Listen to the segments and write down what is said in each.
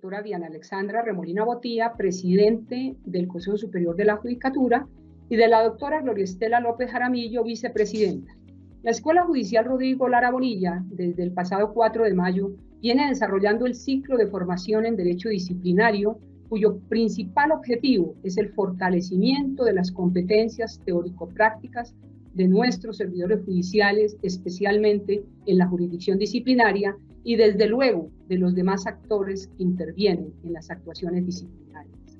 doctora Diana Alexandra Remolina Botía, presidente del Consejo Superior de la Judicatura, y de la doctora Gloria Estela López Jaramillo, vicepresidenta. La Escuela Judicial Rodrigo Lara Bonilla, desde el pasado 4 de mayo, viene desarrollando el ciclo de formación en Derecho Disciplinario, cuyo principal objetivo es el fortalecimiento de las competencias teórico-prácticas de nuestros servidores judiciales, especialmente en la jurisdicción disciplinaria, y desde luego de los demás actores que intervienen en las actuaciones disciplinarias.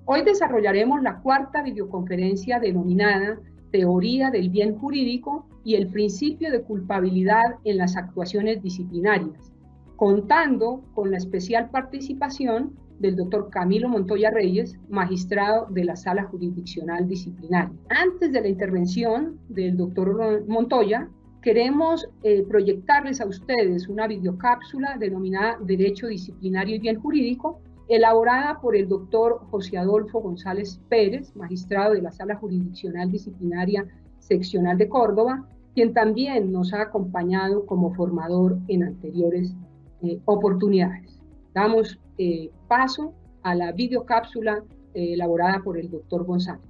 Hoy desarrollaremos la cuarta videoconferencia denominada Teoría del Bien Jurídico y el Principio de Culpabilidad en las Actuaciones Disciplinarias, contando con la especial participación del doctor Camilo Montoya Reyes, magistrado de la Sala Jurisdiccional Disciplinaria. Antes de la intervención del doctor Montoya, queremos proyectarles a ustedes una videocápsula denominada Derecho Disciplinario y Bien Jurídico, elaborada por el doctor José Adolfo González Pérez, magistrado de la Sala Jurisdiccional Disciplinaria Seccional de Córdoba, quien también nos ha acompañado como formador en anteriores oportunidades. Damos paso a la videocápsula elaborada por el doctor González.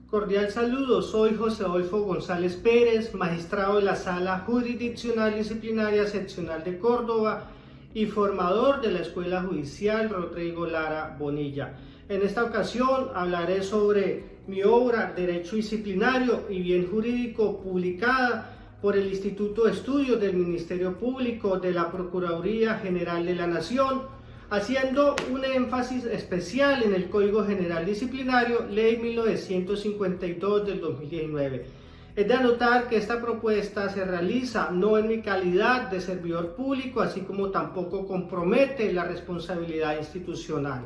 Cordial saludo, soy José Adolfo González Pérez, magistrado de la Sala Jurisdiccional Disciplinaria Seccional de Córdoba y formador de la Escuela Judicial Rodrigo Lara Bonilla. En esta ocasión hablaré sobre mi obra Derecho Disciplinario y Bien Jurídico, publicada por el Instituto de Estudios del Ministerio Público de la Procuraduría General de la Nación, haciendo un énfasis especial en el Código General Disciplinario, Ley 1952 del 2019. Es de anotar que esta propuesta se realiza no en mi calidad de servidor público, así como tampoco compromete la responsabilidad institucional.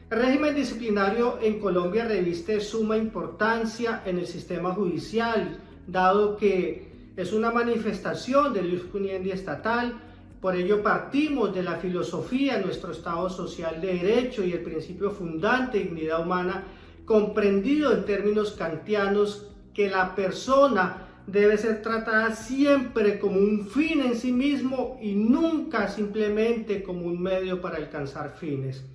El régimen disciplinario en Colombia reviste suma importancia en el sistema judicial, dado que es una manifestación del ius cuniendi estatal. Por ello partimos de la filosofía de nuestro Estado social de derecho y el principio fundante de dignidad humana, comprendido en términos kantianos, que la persona debe ser tratada siempre como un fin en sí mismo y nunca simplemente como un medio para alcanzar fines.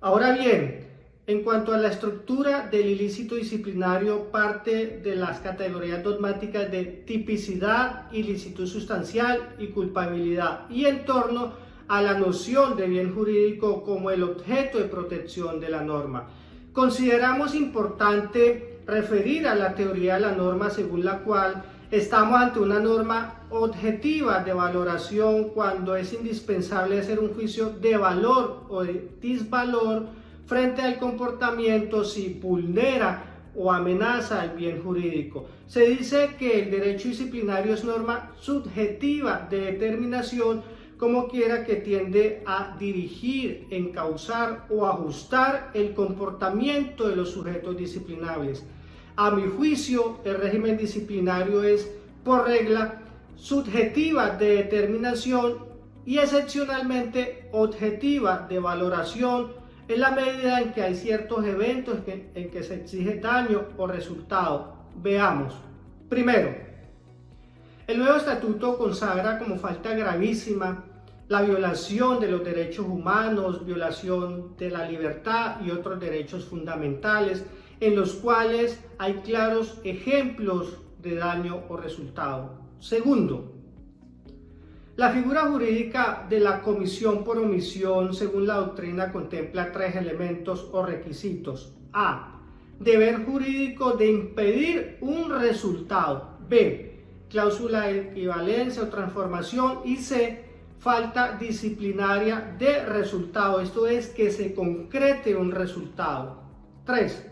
Ahora bien, en cuanto a la estructura del ilícito disciplinario, parte de las categorías dogmáticas de tipicidad, ilicitud sustancial y culpabilidad, y en torno a la noción de bien jurídico como el objeto de protección de la norma. Consideramos importante referir a la teoría de la norma, según la cual estamos ante una norma objetiva de valoración cuando es indispensable hacer un juicio de valor o de disvalor frente al comportamiento si vulnera o amenaza el bien jurídico. Se dice que el derecho disciplinario es norma subjetiva de determinación, como quiera que tiende a dirigir, encauzar o ajustar el comportamiento de los sujetos disciplinables. A mi juicio, el régimen disciplinario es, por regla, subjetiva de determinación y excepcionalmente objetiva de valoración, en la medida en que hay ciertos eventos en que se exige daño o resultado. Veamos. Primero, el nuevo estatuto consagra como falta gravísima la violación de los derechos humanos, violación de la libertad y otros derechos fundamentales, en los cuales hay claros ejemplos de daño o resultado. Segundo, la figura jurídica de la comisión por omisión, según la doctrina, contempla tres elementos o requisitos. A. Deber jurídico de impedir un resultado. B. Cláusula de equivalencia o transformación. Y C. Falta disciplinaria de resultado. Esto es, que se concrete un resultado. 3.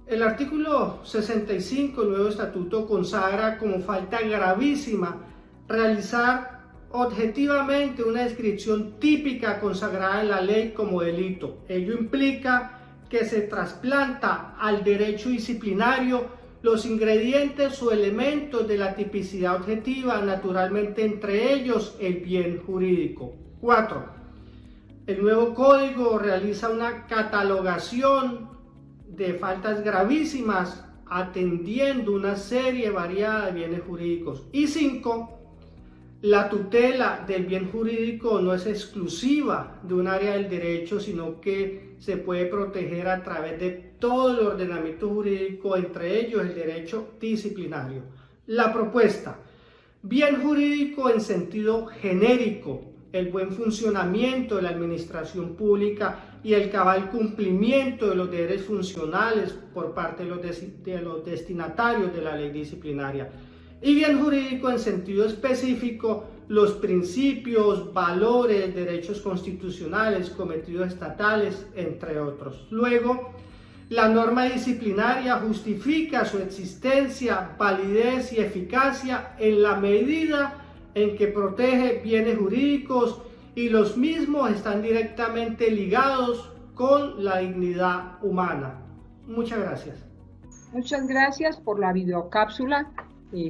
El artículo 65 del nuevo estatuto consagra como falta gravísima realizar objetivamente una descripción típica consagrada en la ley como delito. Ello implica que se trasplanta al derecho disciplinario los ingredientes o elementos de la tipicidad objetiva, naturalmente entre ellos el bien jurídico. 4. El nuevo código realiza una catalogación de faltas gravísimas atendiendo una serie variada de bienes jurídicos. Y 5. La tutela del bien jurídico no es exclusiva de un área del derecho, sino que se puede proteger a través de todo el ordenamiento jurídico, entre ellos el derecho disciplinario. La propuesta: bien jurídico en sentido genérico, el buen funcionamiento de la administración pública y el cabal cumplimiento de los deberes funcionales por parte de los destinatarios de la ley disciplinaria. Y bien jurídico en sentido específico, los principios, valores, derechos constitucionales, cometidos estatales, entre otros. Luego, la norma disciplinaria justifica su existencia, validez y eficacia en la medida en que protege bienes jurídicos y los mismos están directamente ligados con la dignidad humana. Muchas gracias. Muchas gracias por la videocápsula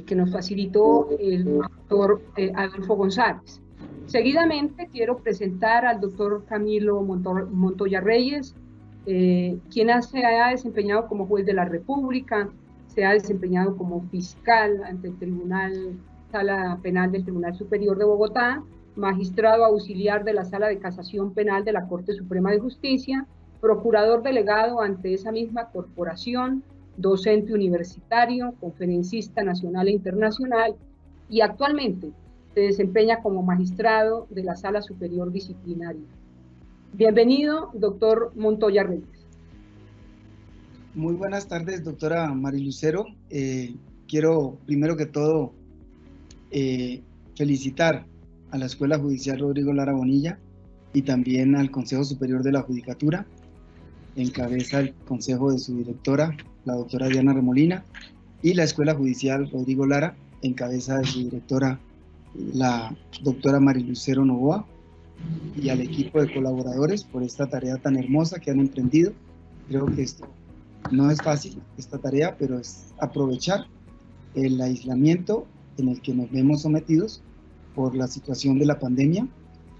que nos facilitó el doctor Adolfo González. Seguidamente quiero presentar al doctor Camilo Montoya Reyes, quien se ha desempeñado como juez de la República, se ha desempeñado como fiscal ante el Sala Penal del Tribunal Superior de Bogotá, magistrado auxiliar de la Sala de Casación Penal de la Corte Suprema de Justicia, procurador delegado ante esa misma corporación, docente universitario, conferencista nacional e internacional, y actualmente se desempeña como magistrado de la Sala Superior Disciplinaria. Bienvenido, doctor Montoya Reyes. Muy buenas tardes, doctora Marilucero. Quiero, primero que todo, felicitar a la Escuela Judicial Rodrigo Lara Bonilla y también al Consejo Superior de la Judicatura, en cabeza el consejo de su directora, la doctora Diana Remolina, y la Escuela Judicial Rodrigo Lara, en cabeza de su directora, la doctora Marilucero Novoa, y al equipo de colaboradores por esta tarea tan hermosa que han emprendido. Creo que esto no es fácil, esta tarea, pero es aprovechar el aislamiento en el que nos vemos sometidos por la situación de la pandemia,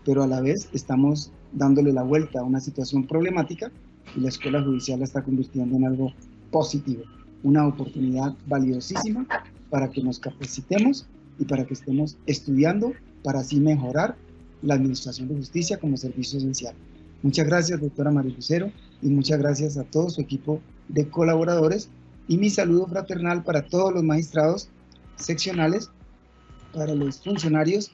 pero a la vez estamos dándole la vuelta a una situación problemática y la Escuela Judicial la está convirtiendo en algo positivo, una oportunidad valiosísima para que nos capacitemos y para que estemos estudiando para así mejorar la administración de justicia como servicio esencial. Muchas gracias, doctora Marilucero, y muchas gracias a todo su equipo de colaboradores, y mi saludo fraternal para todos los magistrados seccionales, para los funcionarios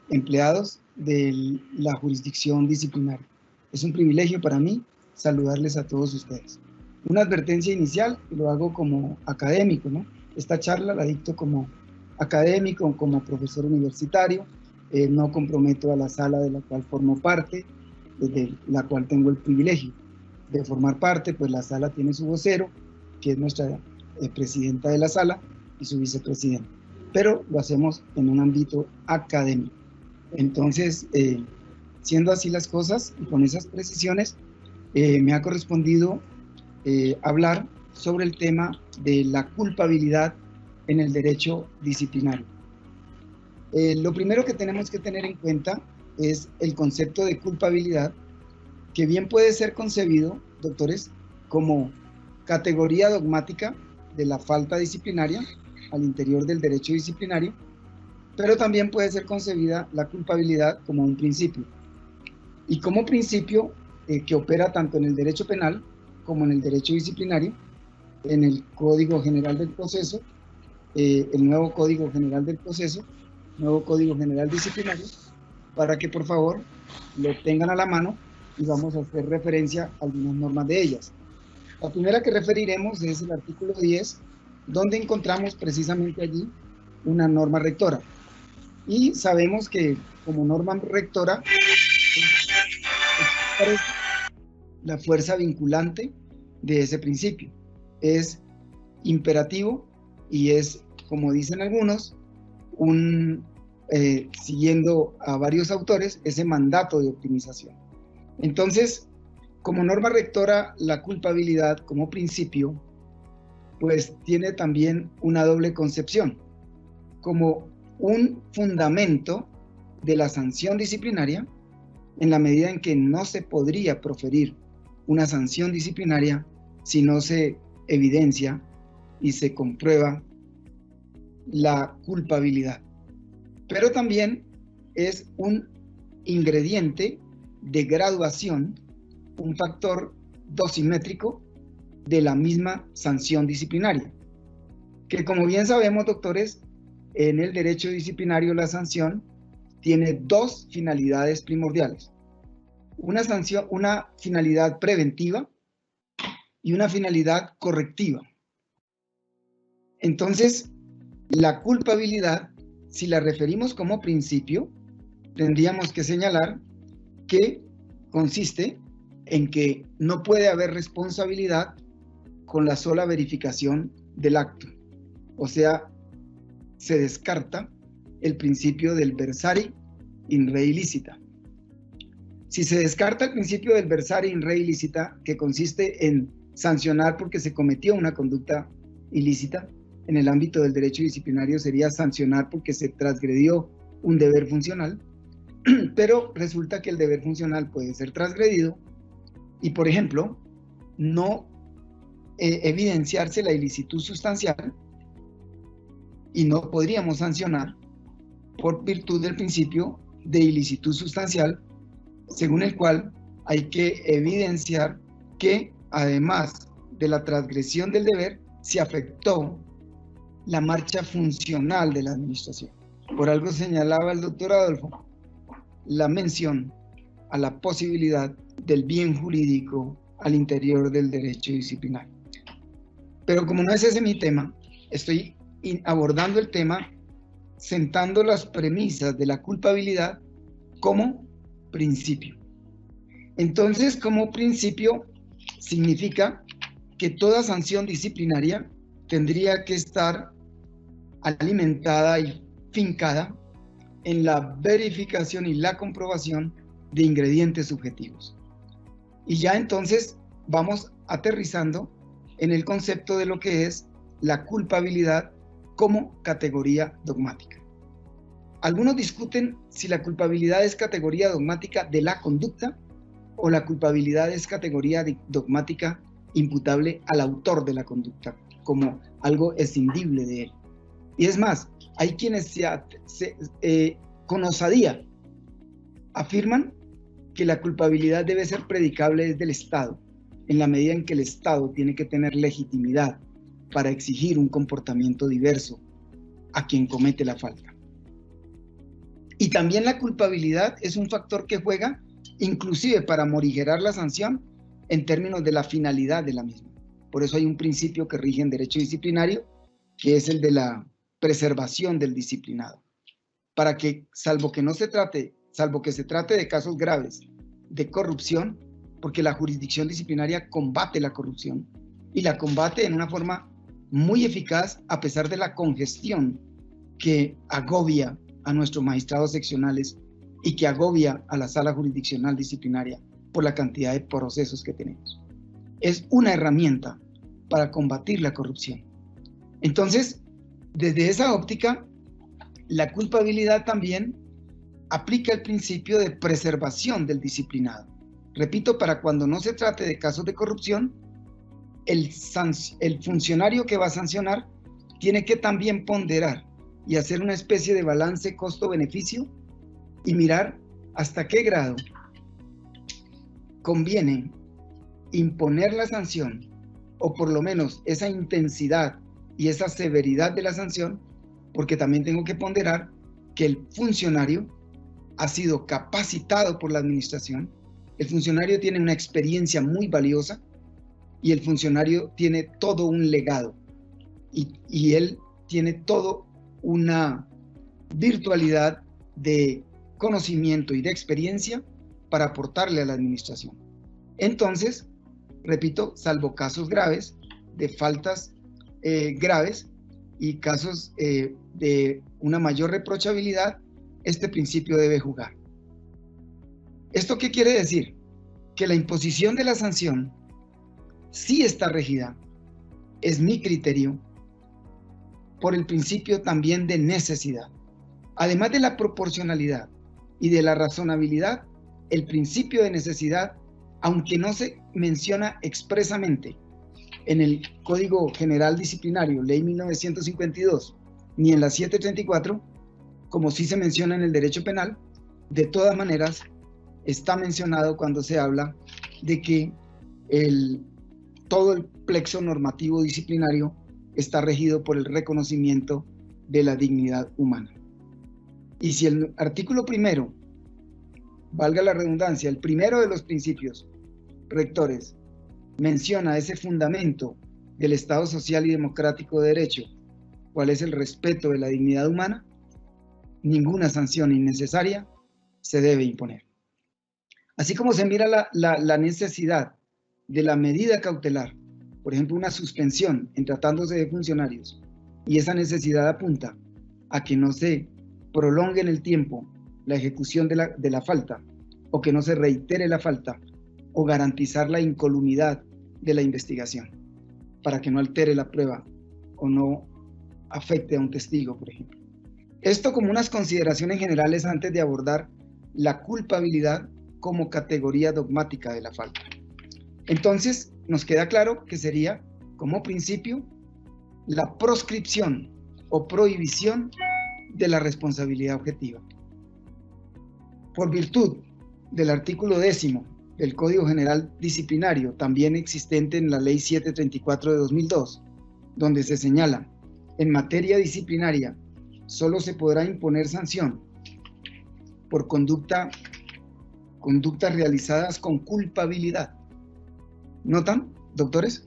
empleados de la jurisdicción disciplinaria. Es un privilegio para mí saludarles a todos ustedes. Una advertencia inicial, y lo hago como académico, ¿no? Esta charla la dicto como académico, como profesor universitario, no comprometo a la sala de la cual formo parte, de la cual tengo el privilegio de formar parte, pues la sala tiene su vocero, que es nuestra presidenta de la sala, y su vicepresidente, pero lo hacemos en un ámbito académico. Entonces, siendo así las cosas, y con esas precisiones, me ha correspondido hablar sobre el tema de la culpabilidad en el derecho disciplinario. Lo primero que tenemos que tener en cuenta es el concepto de culpabilidad, que bien puede ser concebido, doctores, como categoría dogmática de la falta disciplinaria al interior del derecho disciplinario, pero también puede ser concebida la culpabilidad como un principio. Y como principio que opera tanto en el derecho penal como en el derecho disciplinario, en el Código General del Proceso, el nuevo Código General del Proceso, nuevo Código General Disciplinario, para que por favor lo tengan a la mano y vamos a hacer referencia a algunas normas de ellas. La primera que referiremos es el artículo 10, donde encontramos precisamente allí una norma rectora. Y sabemos que como norma rectora es la fuerza vinculante de ese principio. Es imperativo y es, como dicen algunos, siguiendo a varios autores, ese mandato de optimización. Entonces, como norma rectora, la culpabilidad como principio, pues tiene también una doble concepción, como un fundamento de la sanción disciplinaria, en la medida en que no se podría proferir una sanción disciplinaria si no se evidencia y se comprueba la culpabilidad. pero también es un ingrediente de graduación, un factor dosimétrico de la misma sanción disciplinaria, que como bien sabemos, doctores, en el derecho disciplinario la sanción tiene dos finalidades primordiales: una finalidad preventiva y una finalidad correctiva. Entonces, la culpabilidad, si la referimos como principio, tendríamos que señalar que consiste en que no puede haber responsabilidad con la sola verificación del acto. O sea, se descarta el principio del versare in re illicita. Si se descarta el principio del versare in re illicita, que consiste en sancionar porque se cometió una conducta ilícita, en el ámbito del derecho disciplinario sería sancionar porque se transgredió un deber funcional, pero resulta que el deber funcional puede ser transgredido y, por ejemplo, no evidenciarse la ilicitud sustancial, y no podríamos sancionar por virtud del principio de ilicitud sustancial, según el cual hay que evidenciar que, además de la transgresión del deber, se afectó la marcha funcional de la administración. Por algo señalaba el doctor Adolfo la mención a la posibilidad del bien jurídico al interior del derecho disciplinario. Pero como no es ese mi tema, estoy abordando el tema sentando las premisas de la culpabilidad como principio. Entonces, como principio, significa que toda sanción disciplinaria tendría que estar alimentada y fincada en la verificación y la comprobación de ingredientes subjetivos. Y ya entonces vamos aterrizando en el concepto de lo que es la culpabilidad como categoría dogmática. Algunos discuten si la culpabilidad es categoría dogmática de la conducta o la culpabilidad es categoría dogmática imputable al autor de la conducta, como algo escindible de él. Y es más, hay quienes con osadía afirman que la culpabilidad debe ser predicable desde el Estado, en la medida en que el Estado tiene que tener legitimidad para exigir un comportamiento diverso a quien comete la falta. Y también la culpabilidad es un factor que juega inclusive para morigerar la sanción en términos de la finalidad de la misma. Por eso hay un principio que rige en derecho disciplinario, que es el de la preservación del disciplinado, para que, salvo que se trate de casos graves de corrupción, porque la jurisdicción disciplinaria combate la corrupción y la combate en una forma muy eficaz a pesar de la congestión que agobia a nuestros magistrados seccionales y que agobia a la sala jurisdiccional disciplinaria por la cantidad de procesos que tenemos. Es una herramienta para combatir la corrupción. Entonces, desde esa óptica, la culpabilidad también aplica el principio de preservación del disciplinado. Repito, para cuando no se trate de casos de corrupción, el funcionario que va a sancionar tiene que también ponderar y hacer una especie de balance costo-beneficio y mirar hasta qué grado conviene imponer la sanción, o por lo menos esa intensidad y esa severidad de la sanción, porque también tengo que ponderar que el funcionario ha sido capacitado por la administración, el funcionario tiene una experiencia muy valiosa y el funcionario tiene todo un legado y él tiene toda una virtualidad de conocimiento y de experiencia para aportarle a la administración. Entonces, repito, salvo casos graves de faltas graves y casos de una mayor reprochabilidad, este principio debe jugar. ¿Esto qué quiere decir? Que la imposición de la sanción sí está regida, es mi criterio, por el principio también de necesidad. Además de la proporcionalidad y de la razonabilidad, el principio de necesidad, aunque no se menciona expresamente en el Código General Disciplinario, Ley 1952, ni en la 734, como sí se menciona en el derecho penal, de todas maneras está mencionado cuando se habla de que todo el plexo normativo disciplinario está regido por el reconocimiento de la dignidad humana. Y si el artículo primero, valga la redundancia, el primero de los principios rectores menciona ese fundamento del Estado social y democrático de derecho, cuál es el respeto de la dignidad humana, ninguna sanción innecesaria se debe imponer. Así como se mira la necesidad de la medida cautelar, por ejemplo, una suspensión en tratándose de funcionarios, y esa necesidad apunta a que no se prolongue en el tiempo la ejecución de la falta, o que no se reitere la falta, o garantizar la incolumidad de la investigación, para que no altere la prueba o no afecte a un testigo, por ejemplo. Esto como unas consideraciones generales antes de abordar la culpabilidad como categoría dogmática de la falta. Entonces, nos queda claro que sería, como principio, la proscripción o prohibición de la responsabilidad objetiva. Por virtud del artículo 10 del Código General Disciplinario, también existente en la Ley 734 de 2002, donde se señala, en materia disciplinaria, solo se podrá imponer sanción por conductas realizadas con culpabilidad. ¿Notan, doctores?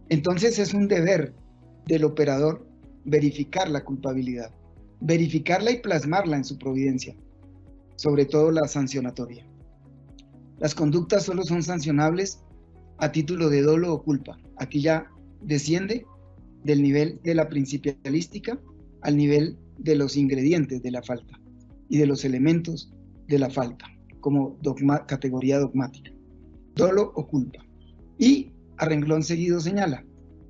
Entonces es un deber del operador verificar la culpabilidad, verificarla y plasmarla en su providencia, sobre todo la sancionatoria. Las conductas solo son sancionables a título de dolo o culpa. Aquí ya desciende del nivel de la principialística al nivel de los ingredientes de la falta y de los elementos de la falta como categoría dogmática, dolo o culpa. Y a renglón seguido señala,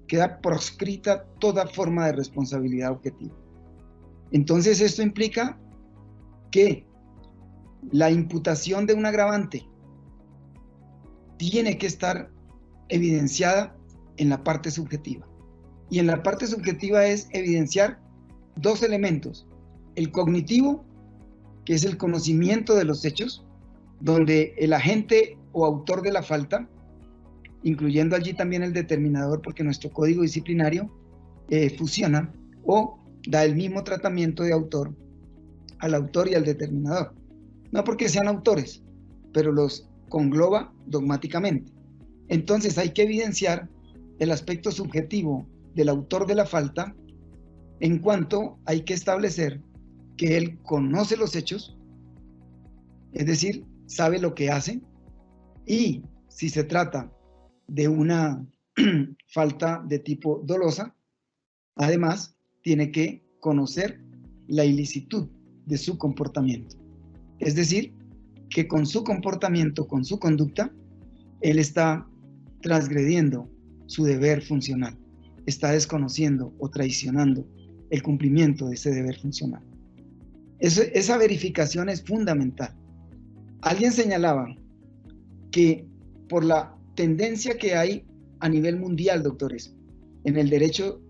queda proscrita toda forma de responsabilidad objetiva. Entonces esto implica que la imputación de un agravante tiene que estar evidenciada en la parte subjetiva. Y en la parte subjetiva es evidenciar dos elementos. El cognitivo, que es el conocimiento de los hechos, donde el agente o autor de la falta, incluyendo allí también el determinador, porque nuestro código disciplinario fusiona o da el mismo tratamiento de autor al autor y al determinador. No porque sean autores, pero los congloba dogmáticamente. Entonces hay que evidenciar el aspecto subjetivo del autor de la falta, en cuanto hay que establecer que él conoce los hechos, es decir, sabe lo que hace, y si se trata de una falta de tipo dolosa, además tiene que conocer la ilicitud de su comportamiento. Es decir, que con su comportamiento, con su conducta, él está transgrediendo su deber funcional, está desconociendo o traicionando el cumplimiento de ese deber funcional. Esa verificación es fundamental. Alguien señalaba que por la tendencia que hay a nivel mundial, doctores, en el derecho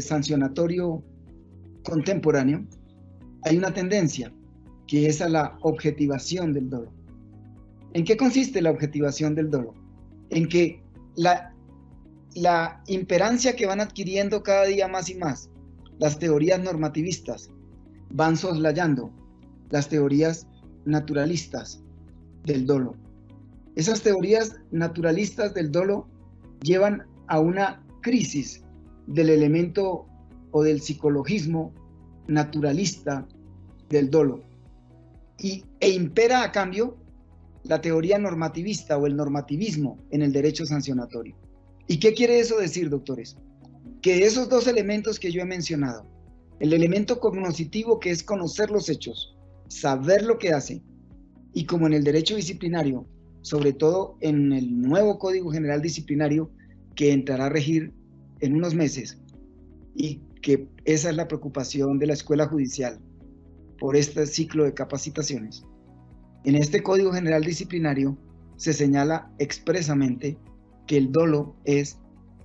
sancionatorio contemporáneo, hay una tendencia que es a la objetivación del dolo. ¿En qué consiste la objetivación del dolo? En que la imperancia que van adquiriendo cada día más y más las teorías normativistas van soslayando las teorías naturalistas del dolo. Esas teorías naturalistas del dolo llevan a una crisis del elemento o del psicologismo naturalista del dolo e impera a cambio la teoría normativista o el normativismo en el derecho sancionatorio. ¿Y qué quiere eso decir, doctores? Que esos dos elementos que yo he mencionado, el elemento cognoscitivo, que es conocer los hechos, saber lo que hace, y como en el derecho disciplinario, sobre todo en el nuevo Código General Disciplinario que entrará a regir en unos meses, y que esa es la preocupación de la Escuela Judicial por este ciclo de capacitaciones. En este Código General Disciplinario se señala expresamente que el dolo es,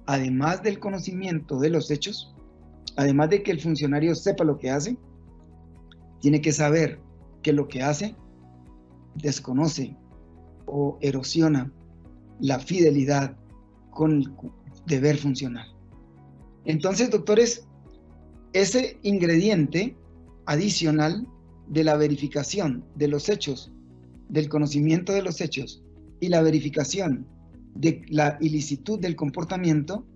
además del conocimiento de los hechos, además de que el funcionario sepa lo que hace, tiene que saber que lo que hace desconoce o erosiona la fidelidad con el deber funcional. Entonces, doctores, ese ingrediente adicional de la verificación de los hechos, del conocimiento de los hechos y la verificación de la ilicitud del comportamiento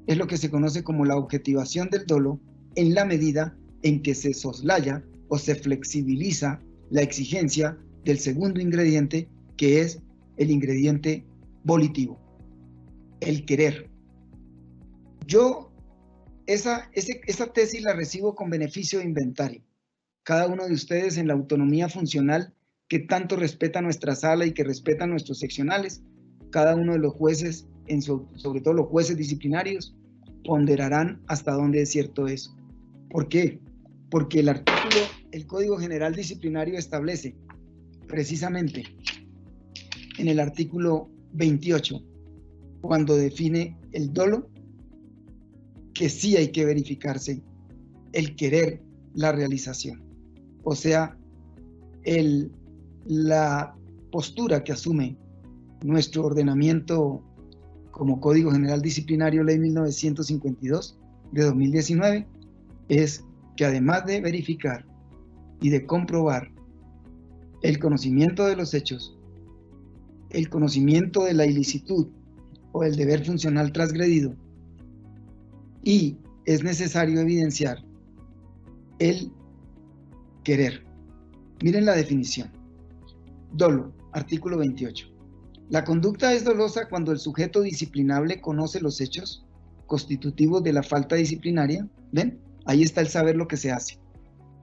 es lo que se conoce como la objetivación del dolo, en la medida en que se soslaya o se flexibiliza la exigencia del segundo ingrediente, que es el ingrediente volitivo, el querer. Yo esa tesis la recibo con beneficio de inventario. Cada uno de ustedes, en la autonomía funcional que tanto respeta nuestra sala y que respeta nuestros seccionales, cada uno de los jueces, sobre todo los jueces disciplinarios, ponderarán hasta dónde es cierto eso. ¿Por qué? Porque el Código General Disciplinario establece precisamente en el artículo 28, cuando define el dolo, que sí hay que verificarse el querer, la realización. O sea, la postura que asume nuestro ordenamiento como Código General Disciplinario, Ley 1952 de 2019, es que además de verificar y de comprobar el conocimiento de los hechos, el conocimiento de la ilicitud o el deber funcional transgredido, y es necesario evidenciar el querer. Miren la definición. Dolo, artículo 28. La conducta es dolosa cuando el sujeto disciplinable conoce los hechos constitutivos de la falta disciplinaria. ¿Ven? Ahí está el saber lo que se hace.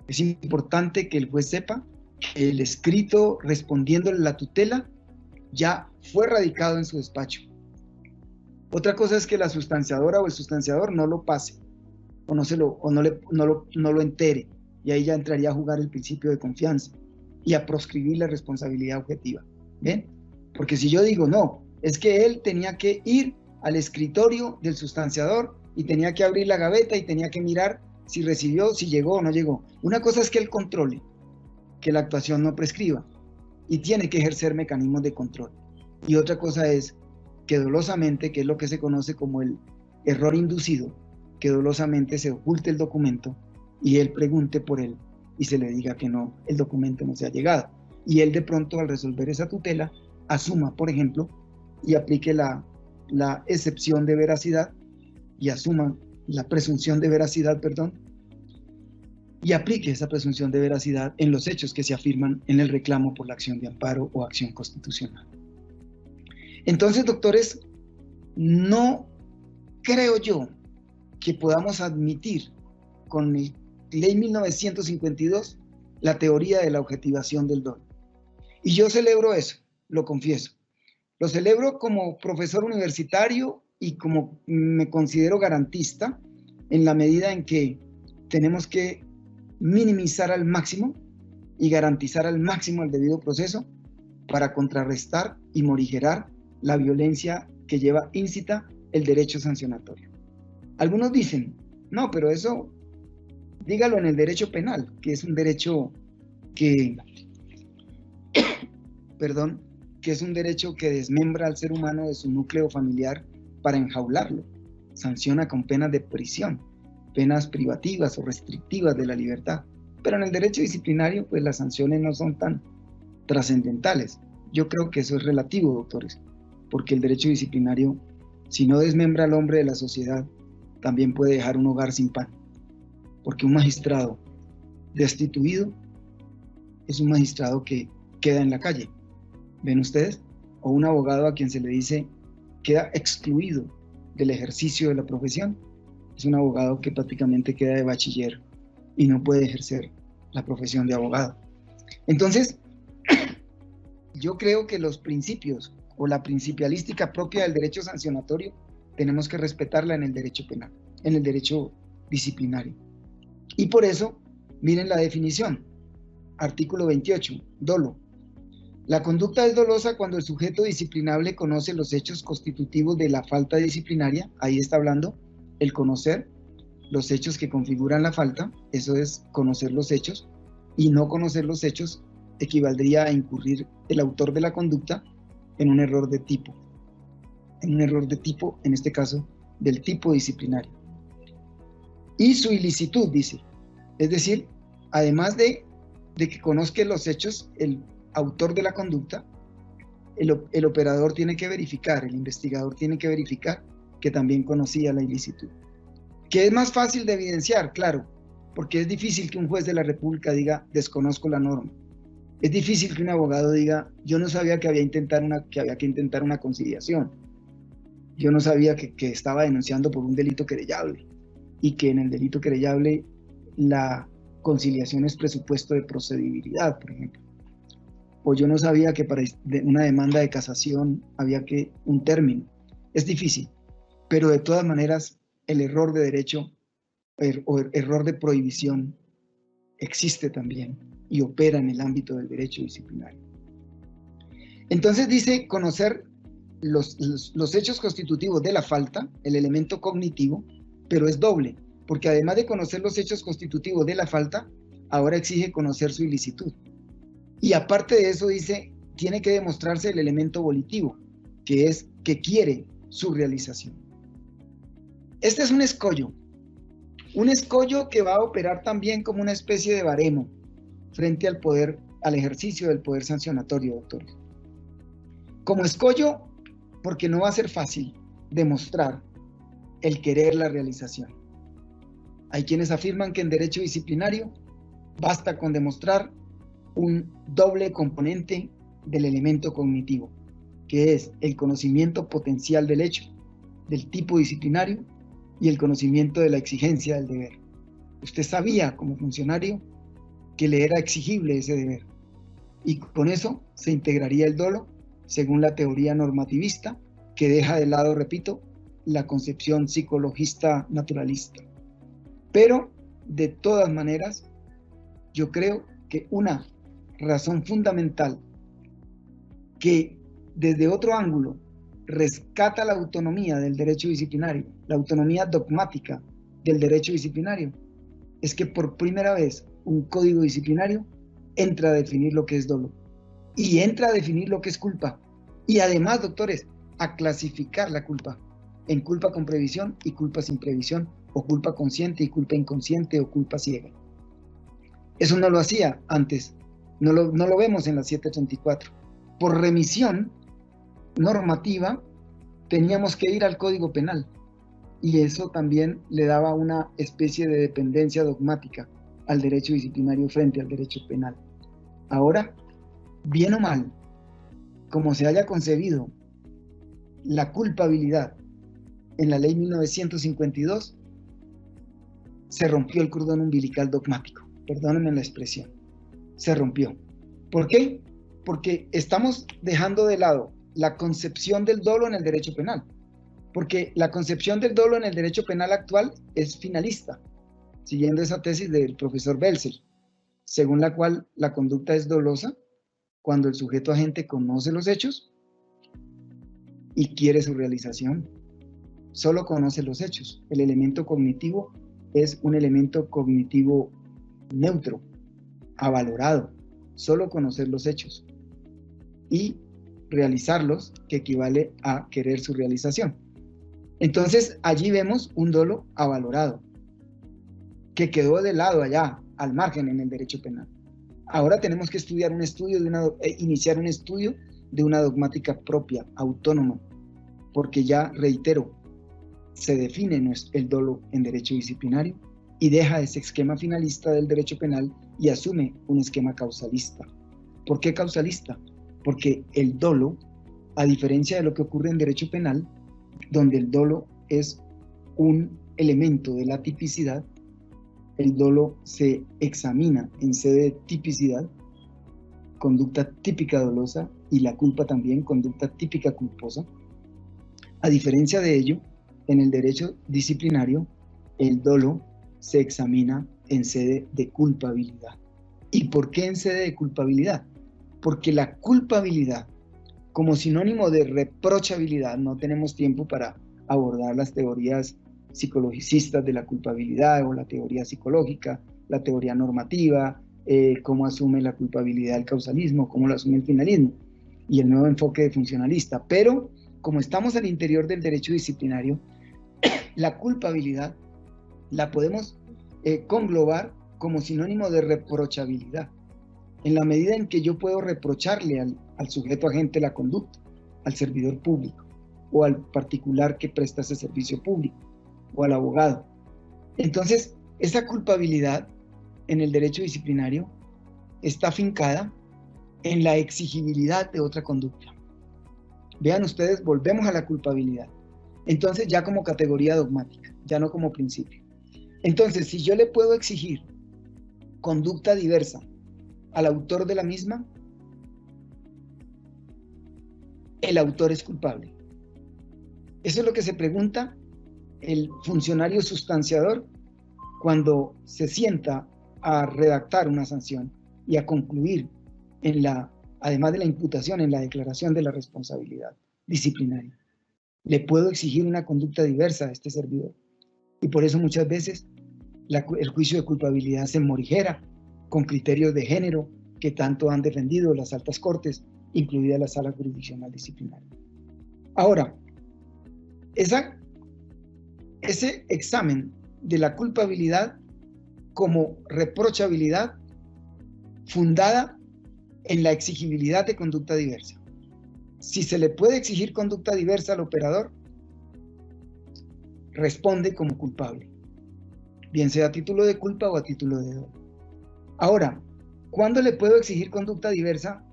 Es importante que el juez sepa que el escrito respondiéndole la tutela ya fue radicado en su despacho. Otra cosa es que la sustanciadora o el sustanciador no lo pase o no lo entere, y ahí ya entraría a jugar el principio de confianza y a proscribir la responsabilidad objetiva. ¿Ven? Porque si yo digo, no, es que él tenía que ir al escritorio del sustanciador y tenía que abrir la gaveta y tenía que mirar si recibió, si llegó o no llegó. Una cosa es que él controle, que la actuación no prescriba, y tiene que ejercer mecanismos de control. Y otra cosa es que dolosamente, que es lo que se conoce como el error inducido, que dolosamente se oculte el documento y él pregunte por él y se le diga que no, el documento no se ha llegado. Y él de pronto, al resolver esa tutela, asuma, por ejemplo, y aplique la excepción de veracidad y asuma la presunción de veracidad, y aplique esa presunción de veracidad en los hechos que se afirman en el reclamo por la acción de amparo o acción constitucional. Entonces, doctores, no creo yo que podamos admitir con la Ley 1952 la teoría de la objetivación del dolo. Y yo celebro eso, lo confieso. Lo celebro como profesor universitario y como me considero garantista, en la medida en que tenemos que minimizar al máximo y garantizar al máximo el debido proceso para contrarrestar y morigerar la violencia que lleva íncita el derecho sancionatorio. Algunos dicen, no, pero eso dígalo en el derecho penal, que es un derecho que es un derecho que desmembra al ser humano de su núcleo familiar para enjaularlo, sanciona con penas de prisión, penas privativas o restrictivas de la libertad. Pero en el derecho disciplinario, pues las sanciones no son tan trascendentales. Yo creo que eso es relativo, doctores, porque el derecho disciplinario, si no desmembra al hombre de la sociedad, también puede dejar un hogar sin pan. Porque un magistrado destituido es un magistrado que queda en la calle. ¿Ven ustedes? O un abogado a quien se le dice queda excluido del ejercicio de la profesión, es un abogado que prácticamente queda de bachiller y no puede ejercer la profesión de abogado. Entonces, yo creo que los principios o la principialística propia del derecho sancionatorio tenemos que respetarla en el derecho penal, en el derecho disciplinario. Y por eso, miren la definición, artículo 28, dolo. La conducta es dolosa cuando el sujeto disciplinable conoce los hechos constitutivos de la falta disciplinaria. Ahí está hablando el conocer los hechos que configuran la falta, eso es conocer los hechos, y no conocer los hechos equivaldría a incurrir el autor de la conducta en un error de tipo. En un error de tipo, en este caso, del tipo disciplinario. Y su ilicitud, dice. Es decir, además de que conozca los hechos, el autor de la conducta, el operador tiene que verificar, el investigador tiene que verificar que también conocía la ilicitud. ¿Qué es más fácil de evidenciar? Claro, porque es difícil que un juez de la República diga, desconozco la norma. Es difícil que un abogado diga, yo no sabía que había que intentar una conciliación. Yo no sabía que estaba denunciando por un delito querellable y que en el delito querellable la conciliación es presupuesto de procedibilidad, por ejemplo. O yo no sabía que para una demanda de casación había un término. Es difícil, pero de todas maneras el error de derecho o error de prohibición existe también y opera en el ámbito del derecho disciplinario. Entonces dice conocer los hechos constitutivos de la falta, el elemento cognitivo, pero es doble, porque además de conocer los hechos constitutivos de la falta, ahora exige conocer su ilicitud. Y aparte de eso dice, tiene que demostrarse el elemento volitivo, que es que quiere su realización. Este es un escollo que va a operar también como una especie de baremo frente al ejercicio del poder sancionatorio, doctores. Como escollo, porque no va a ser fácil demostrar el querer la realización. Hay quienes afirman que en derecho disciplinario basta con demostrar un doble componente del elemento cognitivo, que es el conocimiento potencial del hecho, del tipo disciplinario y el conocimiento de la exigencia del deber. Usted sabía como funcionario que le era exigible ese deber y con eso se integraría el dolo según la teoría normativista que deja de lado, repito, la concepción psicologista naturalista. Pero de todas maneras, yo creo que una razón fundamental que desde otro ángulo rescata la autonomía del derecho disciplinario, la autonomía dogmática del derecho disciplinario, es que por primera vez un código disciplinario entra a definir lo que es dolo y entra a definir lo que es culpa y además, doctores, a clasificar la culpa en culpa con previsión y culpa sin previsión, o culpa consciente y culpa inconsciente, o culpa ciega. Eso no lo hacía antes, no lo vemos en la 734. Por remisión normativa teníamos que ir al Código Penal, y eso también le daba una especie de dependencia dogmática al derecho disciplinario frente al derecho penal. Ahora, bien o mal, como se haya concebido la culpabilidad en la ley 1952, se rompió el cordón umbilical dogmático. Perdónenme la expresión. Se rompió. ¿Por qué? Porque estamos dejando de lado la concepción del dolo en el derecho penal. Porque la concepción del dolo en el derecho penal actual es finalista, siguiendo esa tesis del profesor Belzel, según la cual la conducta es dolosa cuando el sujeto agente conoce los hechos y quiere su realización. Solo conoce los hechos. El elemento cognitivo es un elemento cognitivo neutro, avalorado. Solo conocer los hechos y realizarlos, que equivale a querer su realización. Entonces allí vemos un dolo avalorado, que quedó de lado allá, al margen en el derecho penal. Ahora tenemos que iniciar un estudio de una dogmática propia, autónoma, porque ya, reitero, se define el dolo en derecho disciplinario y deja ese esquema finalista del derecho penal y asume un esquema causalista. ¿Por qué causalista? Porque el dolo, a diferencia de lo que ocurre en derecho penal, donde el dolo es un elemento de la tipicidad, el dolo se examina en sede de tipicidad, conducta típica dolosa, y la culpa también, conducta típica culposa. A diferencia de ello, en el derecho disciplinario, el dolo se examina en sede de culpabilidad. ¿Y por qué en sede de culpabilidad? Porque la culpabilidad, como sinónimo de reprochabilidad, no tenemos tiempo para abordar las teorías psicologicistas de la culpabilidad o la teoría psicológica, la teoría normativa, cómo asume la culpabilidad el causalismo, cómo lo asume el finalismo y el nuevo enfoque de funcionalista. Pero como estamos al interior del derecho disciplinario, la culpabilidad la podemos conglobar como sinónimo de reprochabilidad. En la medida en que yo puedo reprocharle al sujeto agente la conducta, al servidor público, o al particular que presta ese servicio público, o al abogado. Entonces, esa culpabilidad en el derecho disciplinario está afincada en la exigibilidad de otra conducta. Vean ustedes, volvemos a la culpabilidad. Entonces, ya como categoría dogmática, ya no como principio. Entonces, si yo le puedo exigir conducta diversa al autor de la misma, el autor es culpable. Eso es lo que se pregunta el funcionario sustanciador cuando se sienta a redactar una sanción y a concluir además de la imputación, en la declaración de la responsabilidad disciplinaria. Le puedo exigir una conducta diversa a este servidor. Y por eso muchas veces el juicio de culpabilidad se morigera con criterios de género que tanto han defendido las altas cortes, incluida la sala jurisdiccional disciplinaria. Ahora, ese examen de la culpabilidad como reprochabilidad fundada en la exigibilidad de conducta diversa. Si se le puede exigir conducta diversa al operador, responde como culpable, bien sea a título de culpa o a título de dolo. Ahora, ¿cuándo le puedo exigir conducta diversa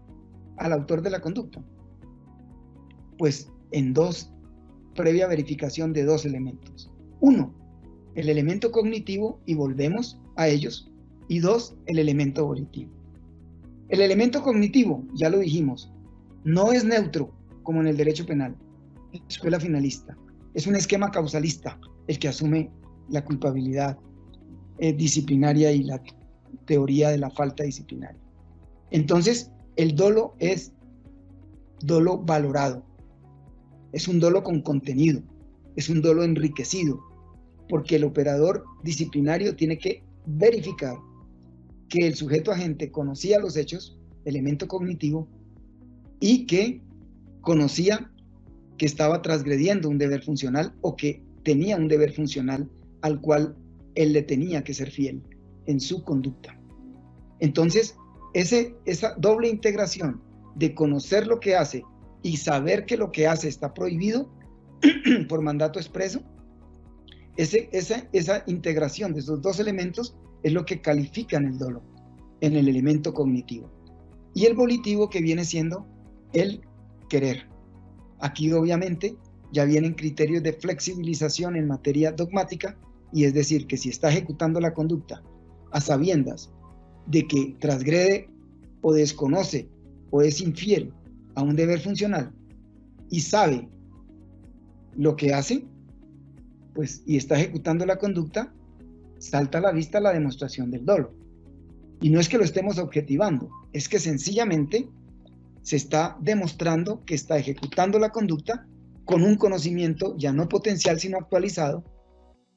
al autor de la conducta? Pues previa verificación de dos elementos. Uno, el elemento cognitivo, y volvemos a ellos, y dos, el elemento volitivo. El elemento cognitivo, ya lo dijimos, no es neutro como en el derecho penal, en la escuela finalista. Es un esquema causalista el que asume la culpabilidad disciplinaria y la teoría de la falta disciplinaria. Entonces, el dolo es dolo valorado, es un dolo con contenido, es un dolo enriquecido, porque el operador disciplinario tiene que verificar que el sujeto agente conocía los hechos, elemento cognitivo, y que conocía que estaba transgrediendo un deber funcional o que tenía un deber funcional al cual él le tenía que ser fiel en su conducta. Entonces, esa doble integración de conocer lo que hace y saber que lo que hace está prohibido por mandato expreso, esa integración de esos dos elementos es lo que califican el dolo en el elemento cognitivo. Y el volitivo, que viene siendo el querer. Aquí obviamente ya vienen criterios de flexibilización en materia dogmática, y es decir, que si está ejecutando la conducta a sabiendas de que transgrede o desconoce o es infiel a un deber funcional y sabe lo que hace, pues, y está ejecutando la conducta, salta a la vista la demostración del dolo. Y no es que lo estemos objetivando, es que sencillamente se está demostrando que está ejecutando la conducta con un conocimiento ya no potencial sino actualizado,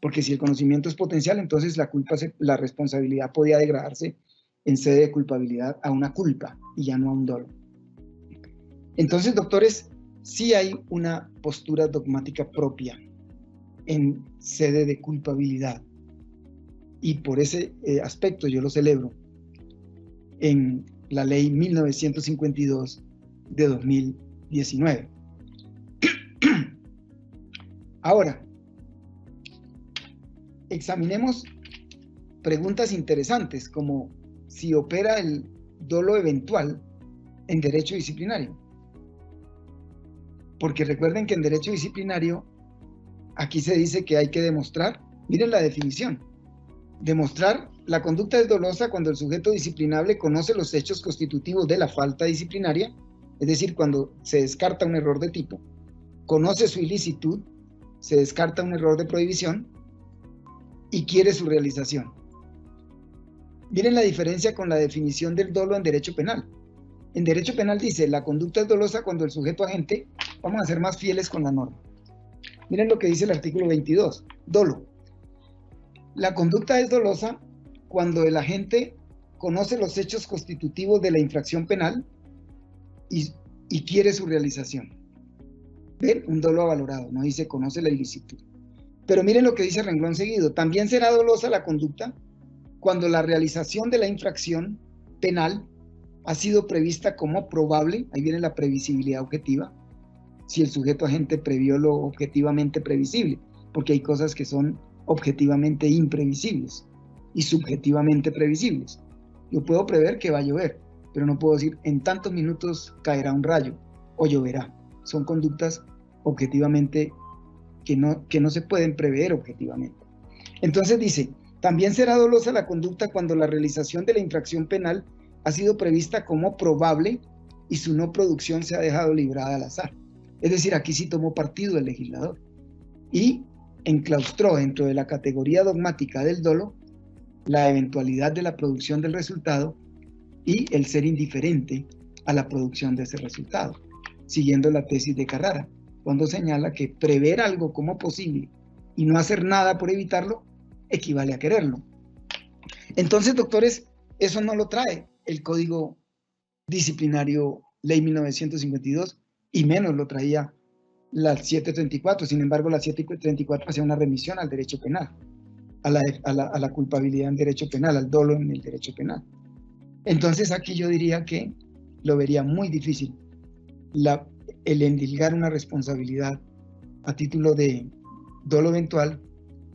porque si el conocimiento es potencial, entonces la responsabilidad podía degradarse en sede de culpabilidad a una culpa y ya no a un dolo. Entonces, doctores, sí hay una postura dogmática propia en sede de culpabilidad, y por ese aspecto yo lo celebro en la ley 1952 de 2019. Ahora, examinemos preguntas interesantes como si opera el dolo eventual en derecho disciplinario. Porque recuerden que en derecho disciplinario aquí se dice que hay que demostrar, miren la definición, demostrar la conducta es dolosa cuando el sujeto disciplinable conoce los hechos constitutivos de la falta disciplinaria, es decir, cuando se descarta un error de tipo, conoce su ilicitud, se descarta un error de prohibición y quiere su realización. Miren la diferencia con la definición del dolo en derecho penal. En derecho penal dice, la conducta es dolosa cuando el sujeto agente, vamos a ser más fieles con la norma. Miren lo que dice el artículo 22, dolo. La conducta es dolosa cuando el agente conoce los hechos constitutivos de la infracción penal y quiere su realización. ¿Ven? Un dolo avalorado, no dice conoce la ilicitud. Pero miren lo que dice renglón seguido. También será dolosa la conducta cuando la realización de la infracción penal ha sido prevista como probable, ahí viene la previsibilidad objetiva, si el sujeto agente previó lo objetivamente previsible, porque hay cosas que son objetivamente imprevisibles y subjetivamente previsibles. Yo puedo prever que va a llover, pero no puedo decir en tantos minutos caerá un rayo o lloverá. Son conductas objetivamente que no se pueden prever objetivamente. Entonces dice, también será dolosa la conducta cuando la realización de la infracción penal ha sido prevista como probable y su no producción se ha dejado librada al azar. Es decir, aquí sí tomó partido el legislador y enclaustró dentro de la categoría dogmática del dolo la eventualidad de la producción del resultado y el ser indiferente a la producción de ese resultado, siguiendo la tesis de Carrara, cuando señala que prever algo como posible y no hacer nada por evitarlo equivale a quererlo. Entonces, doctores, eso no lo trae el Código Disciplinario Ley 1952 y menos lo traía la 734. Sin embargo, la 734 hacía una remisión al derecho penal, a la culpabilidad en derecho penal, al dolo en el derecho penal. Entonces aquí yo diría que lo vería muy difícil el endilgar una responsabilidad a título de dolo eventual.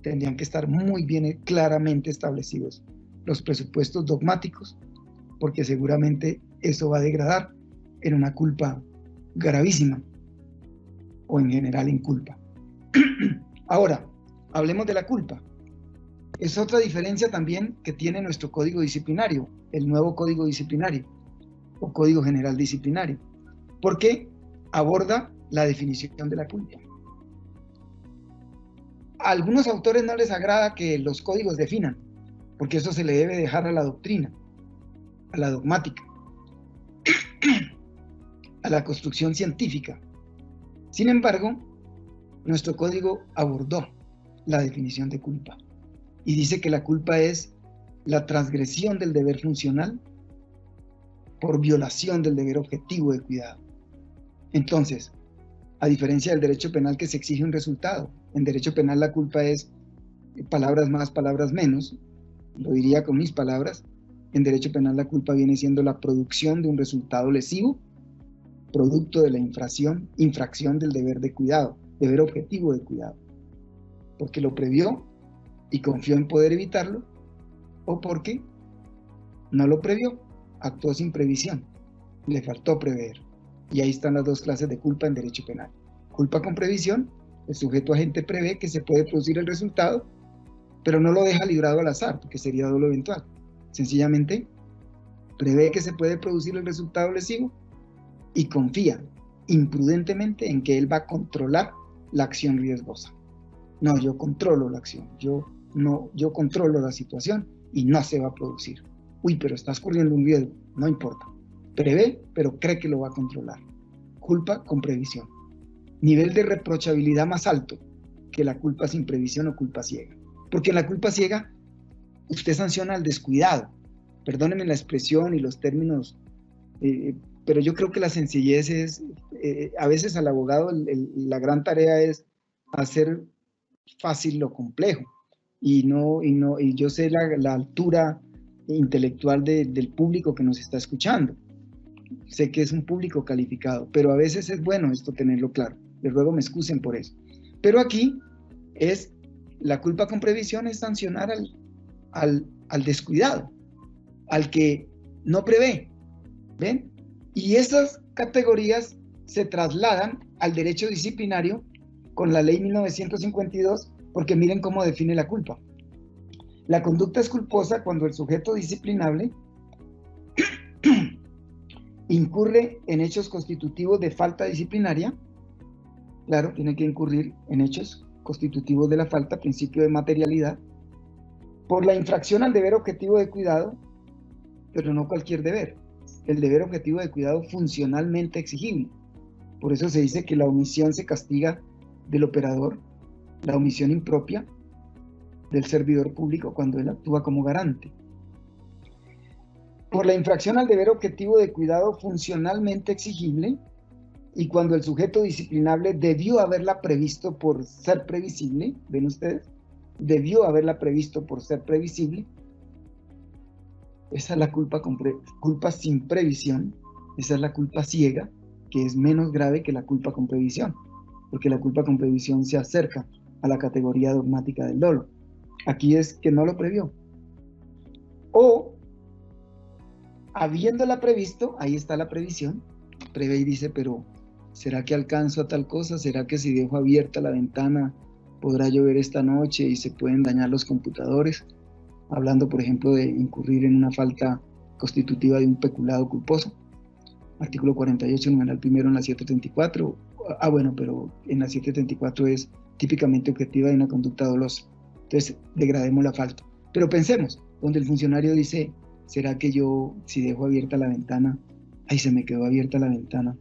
Tendrían que estar muy bien claramente establecidos los presupuestos dogmáticos, porque seguramente eso va a degradar en una culpa gravísima o en general en culpa. Ahora, hablemos de la culpa. Es otra diferencia también que tiene nuestro código disciplinario, el nuevo código disciplinario o código general disciplinario, porque aborda la definición de la culpa. A algunos autores no les agrada que los códigos definan, porque eso se le debe dejar a la doctrina, a la dogmática, a la construcción científica. Sin embargo, nuestro código abordó la definición de culpa y dice que la culpa es la transgresión del deber funcional por violación del deber objetivo de cuidado. Entonces, a diferencia del derecho penal que se exige un resultado, en derecho penal la culpa es palabras más, palabras menos, lo diría con mis palabras. En derecho penal la culpa viene siendo la producción de un resultado lesivo, producto de la infracción del deber de cuidado, deber objetivo de cuidado, porque lo previó y confió en poder evitarlo, o porque no lo previó, actuó sin previsión, le faltó prever. Y ahí están las dos clases de culpa en derecho penal. Culpa con previsión, el sujeto agente prevé que se puede producir el resultado, pero no lo deja librado al azar, porque sería dolo eventual. Sencillamente, prevé que se puede producir el resultado lesivo y confía imprudentemente en que él va a controlar la acción riesgosa. No, yo controlo la acción, yo controlo la situación y no se va a producir. Uy, pero estás corriendo un riesgo, no importa. Prevé, pero cree que lo va a controlar. Culpa con previsión. Nivel de reprochabilidad más alto que la culpa sin previsión o culpa ciega. Porque en la culpa ciega, usted sanciona al descuidado. Perdónenme la expresión y los términos, pero yo creo que la sencillez es, a veces al abogado la gran tarea es hacer fácil lo complejo. Y yo sé la altura intelectual del público que nos está escuchando. Sé que es un público calificado, pero a veces es bueno esto tenerlo claro. Les ruego me excusen por eso. Pero aquí es la culpa con previsión, es sancionar al descuidado, al que no prevé. ¿Ven? Y esas categorías se trasladan al derecho disciplinario con la ley 1952, porque miren cómo define la culpa. La conducta es culposa cuando el sujeto disciplinable incurre en hechos constitutivos de falta disciplinaria. Claro, tiene que incurrir en hechos constitutivos de la falta, principio de materialidad, por la infracción al deber objetivo de cuidado, pero no cualquier deber, el deber objetivo de cuidado funcionalmente exigible. Por eso se dice que la omisión se castiga del operador, la omisión impropia del servidor público cuando él actúa como garante. por la infracción al deber objetivo de cuidado funcionalmente exigible y cuando el sujeto disciplinable debió haberla previsto por ser previsible, ¿ven ustedes? Debió haberla previsto por ser previsible. Esa es la culpa sin previsión, esa es la culpa ciega, que es menos grave que la culpa con previsión, porque la culpa con previsión se acerca a la categoría dogmática del dolo. Aquí es que no lo previó. O, habiéndola previsto, ahí está la previsión, prevé y dice, pero ¿será que alcanzo a tal cosa? ¿Será que si dejo abierta la ventana podrá llover esta noche y se pueden dañar los computadores? Hablando, por ejemplo, de incurrir en una falta constitutiva de un peculado culposo. Artículo 48, numeral primero en la 734. Bueno, pero en la 734 es típicamente objetiva de una conducta dolosa. Entonces, degrademos la falta. Pero pensemos, donde el funcionario dice, ¿será que yo, si dejo abierta la ventana, ay, se me quedó abierta la ventana?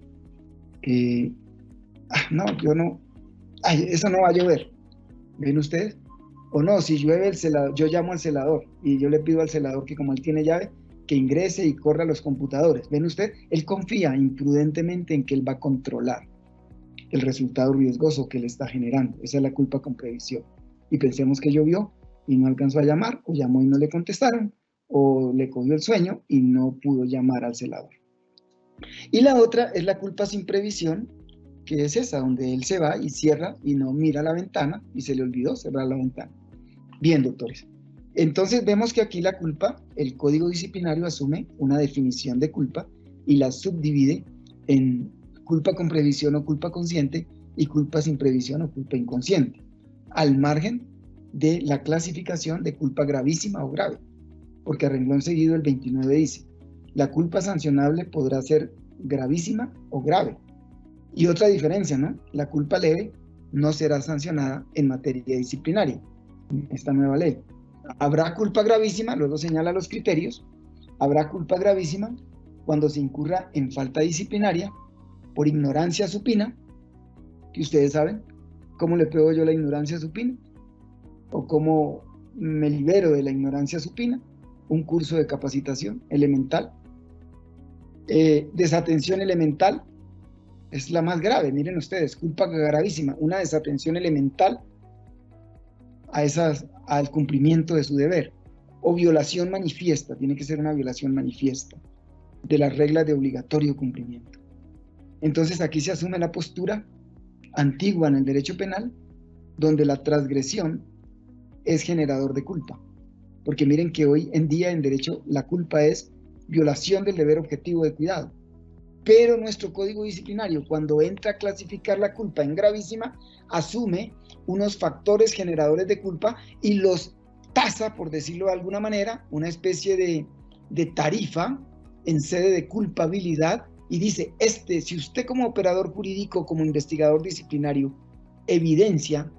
No, yo no, ay, eso no va a llover. ¿Ven ustedes? O no, si llueve el celador, yo llamo al celador y yo le pido al celador que como él tiene llave, que ingrese y corra a los computadores. ¿Ven usted? Él confía imprudentemente en que él va a controlar el resultado riesgoso que le está generando. Esa es la culpa con previsión. Y pensemos que llovió y no alcanzó a llamar, o llamó y no le contestaron, o le cogió el sueño y no pudo llamar al celador. Y la otra es la culpa sin previsión, que es esa, donde él se va y cierra y no mira la ventana y se le olvidó cerrar la ventana. Bien, doctores. Entonces vemos que aquí la culpa, el Código Disciplinario asume una definición de culpa y la subdivide en culpa con previsión o culpa consciente y culpa sin previsión o culpa inconsciente, al margen de la clasificación de culpa gravísima o grave, porque a renglón seguido el 29 dice, la culpa sancionable podrá ser gravísima o grave. Y otra diferencia, ¿no? La culpa leve no será sancionada en materia disciplinaria, esta nueva ley. Habrá culpa gravísima, luego señala los criterios, habrá culpa gravísima cuando se incurra en falta disciplinaria por ignorancia supina, que ustedes saben, ¿cómo le pego yo la ignorancia supina? ¿O cómo me libero de la ignorancia supina? Un curso de capacitación elemental. Desatención elemental es la más grave, miren ustedes, culpa gravísima, una desatención elemental al cumplimiento de su deber, o violación manifiesta, tiene que ser una violación manifiesta de las reglas de obligatorio cumplimiento. Entonces aquí se asume la postura antigua en el derecho penal, donde la transgresión es generador de culpa, porque miren que hoy en día en derecho la culpa es violación del deber objetivo de cuidado, pero nuestro código disciplinario, cuando entra a clasificar la culpa en gravísima, asume unos factores generadores de culpa y los tasa, por decirlo de alguna manera, una especie de tarifa en sede de culpabilidad, y dice, si usted como operador jurídico, como investigador disciplinario, evidencia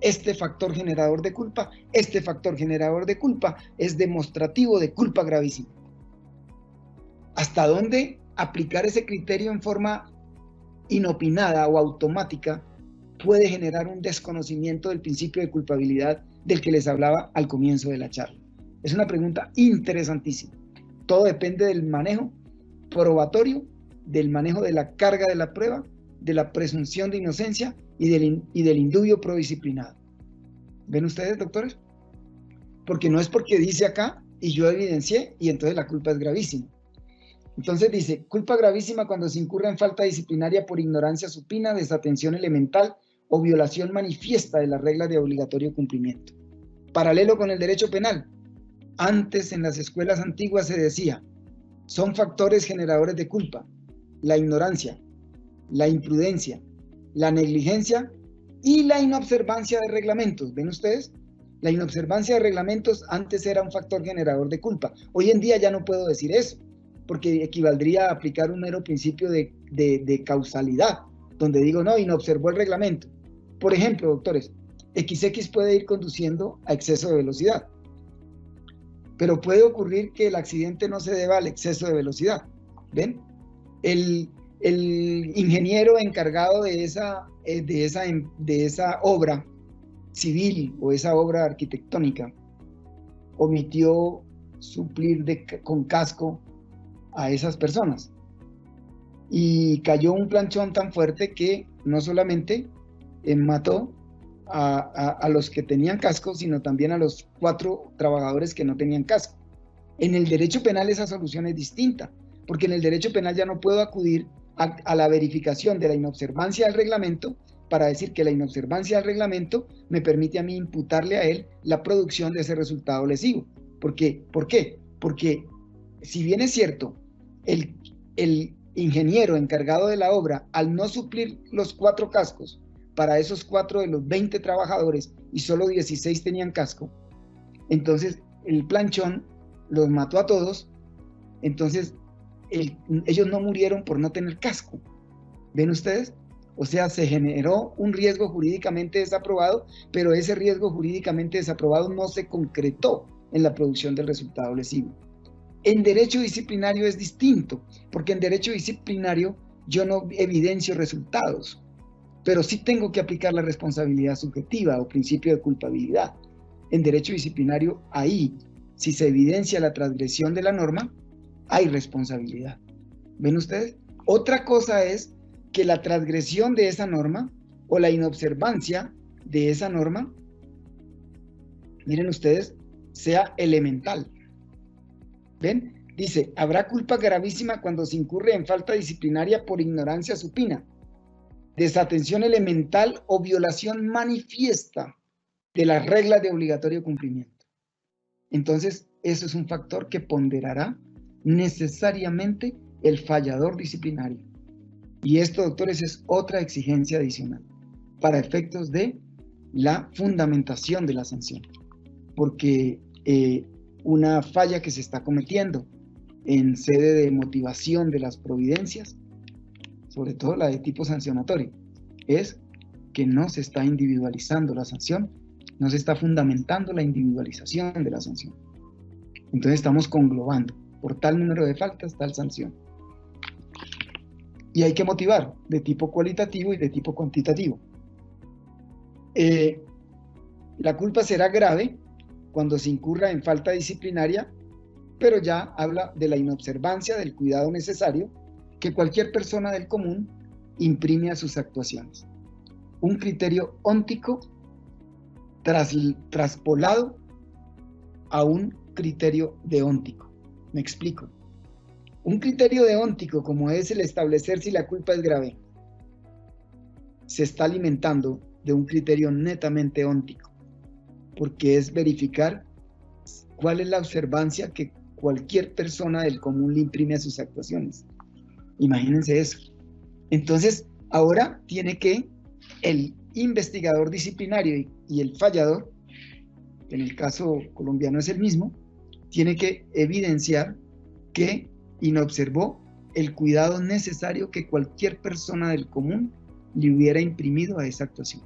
este factor generador de culpa, este factor generador de culpa es demostrativo de culpa gravísima. ¿Hasta dónde aplicar ese criterio en forma inopinada o automática puede generar un desconocimiento del principio de culpabilidad del que les hablaba al comienzo de la charla? Es una pregunta interesantísima. Todo depende del manejo probatorio, del manejo de la carga de la prueba, de la presunción de inocencia y del indubio prodisciplinado. ¿Ven ustedes, doctores? Porque no es porque dice acá y yo evidencié y entonces la culpa es gravísima. Entonces dice, culpa gravísima cuando se incurra en falta disciplinaria por ignorancia supina, desatención elemental o violación manifiesta de las reglas de obligatorio cumplimiento. Paralelo con el derecho penal. Antes en las escuelas antiguas se decía, son factores generadores de culpa, la ignorancia, la imprudencia, la negligencia y la inobservancia de reglamentos. ¿Ven ustedes? La inobservancia de reglamentos antes era un factor generador de culpa. Hoy en día ya no puedo decir eso, porque equivaldría a aplicar un mero principio de causalidad, donde digo, no, inobservó el reglamento. Por ejemplo, doctores, XX puede ir conduciendo a exceso de velocidad, pero puede ocurrir que el accidente no se deba al exceso de velocidad. ¿Ven? El ingeniero encargado de esa obra civil o esa obra arquitectónica omitió suplir con casco a esas personas. Y cayó un planchón tan fuerte que no solamente mató a los que tenían casco, sino también a los 4 trabajadores que no tenían casco. En el derecho penal esa solución es distinta, porque en el derecho penal ya no puedo acudir a la verificación de la inobservancia del reglamento para decir que la inobservancia del reglamento me permite a mí imputarle a él la producción de ese resultado lesivo. ¿Por qué? Porque si bien es cierto, el ingeniero encargado de la obra, al no suplir los 4 cascos para esos 4 de los 20 trabajadores y solo 16 tenían casco, entonces el planchón los mató a todos. Entonces ellos no murieron por no tener casco. ¿Ven ustedes? O sea, se generó un riesgo jurídicamente desaprobado, pero ese riesgo jurídicamente desaprobado no se concretó en la producción del resultado lesivo. En derecho disciplinario es distinto, porque en derecho disciplinario yo no evidencio resultados, pero sí tengo que aplicar la responsabilidad subjetiva o principio de culpabilidad. En derecho disciplinario, ahí, si se evidencia la transgresión de la norma, hay responsabilidad. ¿Ven ustedes? Otra cosa es que la transgresión de esa norma o la inobservancia de esa norma, miren ustedes, sea elemental. ¿Ven? Dice, habrá culpa gravísima cuando se incurre en falta disciplinaria por ignorancia supina, desatención elemental o violación manifiesta de las reglas de obligatorio cumplimiento. Entonces, eso es un factor que ponderará necesariamente el fallador disciplinario. Y esto, doctores, es otra exigencia adicional para efectos de la fundamentación de la sanción. Porque una falla que se está cometiendo en sede de motivación de las providencias, sobre todo la de tipo sancionatorio, es que no se está individualizando la sanción, no se está fundamentando la individualización de la sanción. Entonces estamos conglobando por tal número de faltas, tal sanción. Y hay que motivar de tipo cualitativo y de tipo cuantitativo. La culpa será grave cuando se incurra en falta disciplinaria, pero ya habla de la inobservancia del cuidado necesario que cualquier persona del común imprime a sus actuaciones. Un criterio óntico traspolado a un criterio deóntico. Me explico. Un criterio deóntico, como es el establecer si la culpa es grave, se está alimentando de un criterio netamente óntico, porque es verificar cuál es la observancia que cualquier persona del común le imprime a sus actuaciones. Imagínense eso. Entonces, ahora tiene que el investigador disciplinario y el fallador, en el caso colombiano es el mismo, tiene que evidenciar que inobservó el cuidado necesario que cualquier persona del común le hubiera imprimido a esa actuación.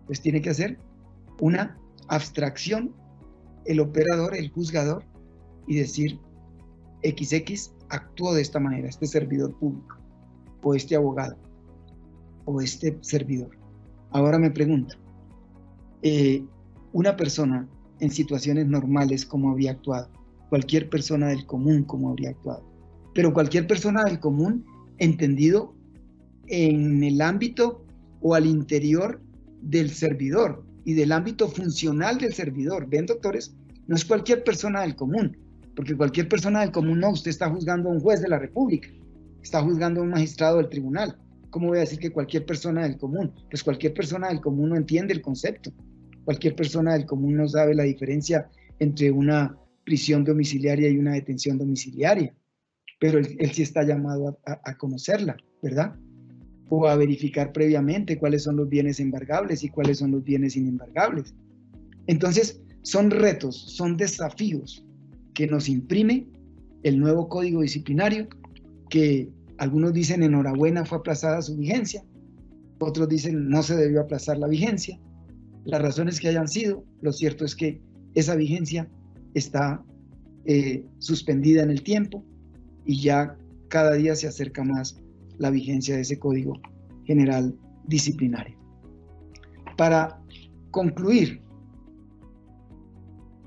Pues tiene que hacer una abstracción, el operador, el juzgador, y decir, XX actuó de esta manera, este servidor público, o este abogado, o este servidor. Ahora me pregunto, una persona en situaciones normales, ¿cómo habría actuado? Cualquier persona del común, ¿cómo habría actuado? Pero cualquier persona del común, entendido en el ámbito o al interior del servidor y del ámbito funcional del servidor. ¿Ven, doctores? No es cualquier persona del común, porque cualquier persona del común no, usted está juzgando a un juez de la República, está juzgando a un magistrado del tribunal. ¿Cómo voy a decir que cualquier persona del común? Pues cualquier persona del común no entiende el concepto. Cualquier persona del común no sabe la diferencia entre una prisión domiciliaria y una detención domiciliaria, pero él sí está llamado a conocerla, ¿verdad? O a verificar previamente cuáles son los bienes embargables y cuáles son los bienes inembargables. Entonces, son retos, son desafíos que nos imprime el nuevo Código Disciplinario, que algunos dicen enhorabuena, fue aplazada su vigencia, otros dicen no se debió aplazar la vigencia. Las razones que hayan sido, lo cierto es que esa vigencia está suspendida en el tiempo y ya cada día se acerca más la vigencia de ese Código General Disciplinario. Para concluir,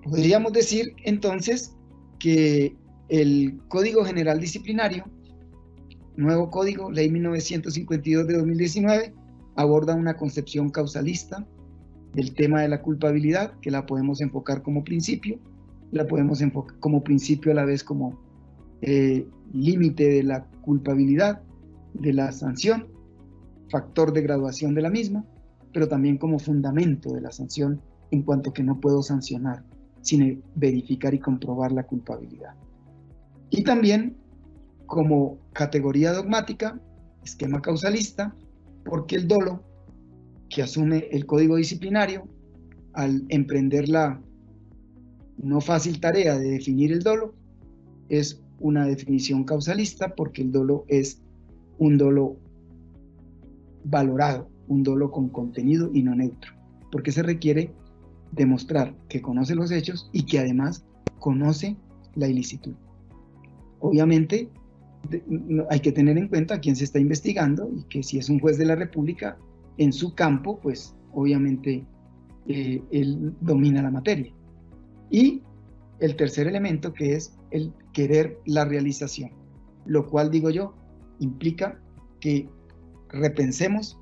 podríamos decir entonces que El Código General Disciplinario, nuevo código, Ley 1952 de 2019, aborda una concepción causalista del tema de la culpabilidad, que la podemos enfocar como principio, la podemos enfocar como principio a la vez como límite de la culpabilidad, de la sanción, factor de graduación de la misma, pero también como fundamento de la sanción, en cuanto que no puedo sancionar sin verificar y comprobar la culpabilidad. Y también como categoría dogmática, esquema causalista, porque el dolo que asume el Código Disciplinario al emprender la no fácil tarea de definir el dolo es una definición causalista, porque el dolo es un dolo valorado, un dolo con contenido y no neutro, porque se requiere demostrar que conoce los hechos y que además conoce la ilicitud. Obviamente hay que tener en cuenta a quién se está investigando y que si es un juez de la República en su campo, pues obviamente él domina la materia. Y el tercer elemento, que es el querer la realización, lo cual, digo yo, implica que repensemos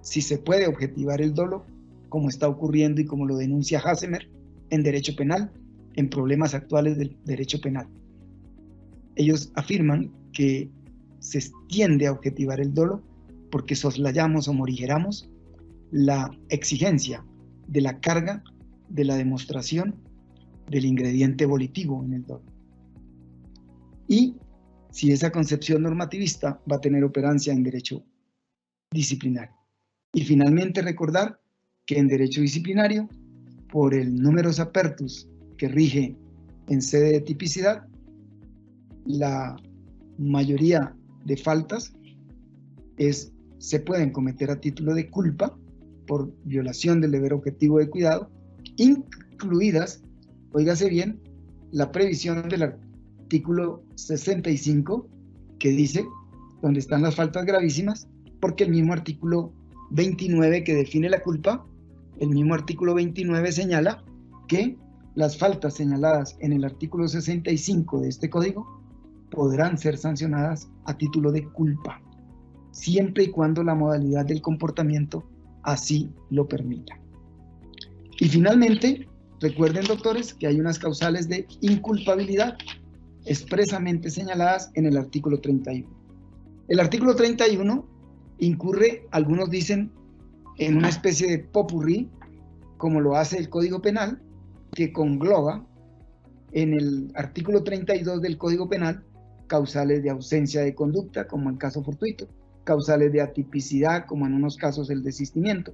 si se puede objetivar el dolo, como está ocurriendo y como lo denuncia Hassemer en derecho penal, en problemas actuales del derecho penal. Ellos afirman que se tiende a objetivar el dolo porque soslayamos o morigeramos la exigencia de la carga de la demostración del ingrediente volitivo en el dolo. Y si esa concepción normativista va a tener operancia en derecho disciplinario. Y finalmente recordar que en derecho disciplinario, por el numerus apertus que rige en sede de tipicidad, la mayoría de faltas se pueden cometer a título de culpa por violación del deber objetivo de cuidado, incluidas, óigase bien, la previsión del artículo 65 que dice, donde están las faltas gravísimas, porque el mismo artículo 29 que define la culpa, el mismo artículo 29 señala que las faltas señaladas en el artículo 65 de este código podrán ser sancionadas a título de culpa, siempre y cuando la modalidad del comportamiento así lo permita. Y finalmente, recuerden, doctores, que hay unas causales de inculpabilidad expresamente señaladas en el artículo 31. El artículo 31 incurre, algunos dicen, en una especie de popurrí, como lo hace el Código Penal, que congloba en el artículo 32 del Código Penal causales de ausencia de conducta, como en caso fortuito, causales de atipicidad, como en unos casos el desistimiento,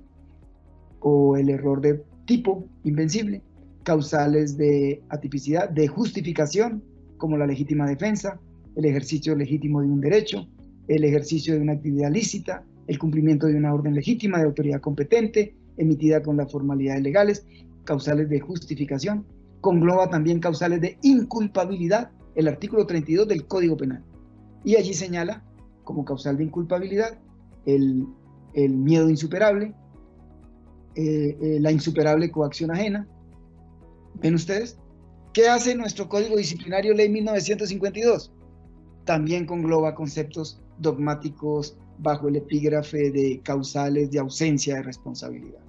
o el error de tipo invencible, causales de atipicidad, de justificación, como la legítima defensa, el ejercicio legítimo de un derecho, el ejercicio de una actividad lícita, el cumplimiento de una orden legítima de autoridad competente, emitida con las formalidades legales, causales de justificación. Congloba también causales de inculpabilidad, el artículo 32 del Código Penal. Y allí señala como causal de inculpabilidad el miedo insuperable, la insuperable coacción ajena. ¿Ven ustedes? ¿Qué hace nuestro Código Disciplinario Ley 1952? También congloba conceptos dogmáticos bajo el epígrafe de causales de ausencia de responsabilidad.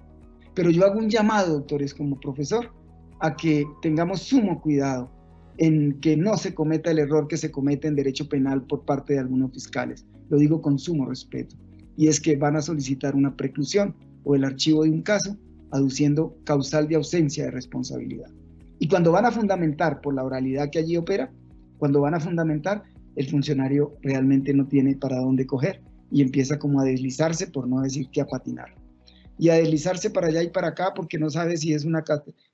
Pero yo hago un llamado, doctores, como profesor, a que tengamos sumo cuidado en que no se cometa el error que se comete en derecho penal por parte de algunos fiscales. Lo digo con sumo respeto. Y es que van a solicitar una preclusión o el archivo de un caso aduciendo causal de ausencia de responsabilidad. Y cuando van a fundamentar por la oralidad que allí opera, cuando van a fundamentar, el funcionario realmente no tiene para dónde coger y empieza como a deslizarse, por no decir que a patinar. Y a deslizarse para allá y para acá porque no sabe si es una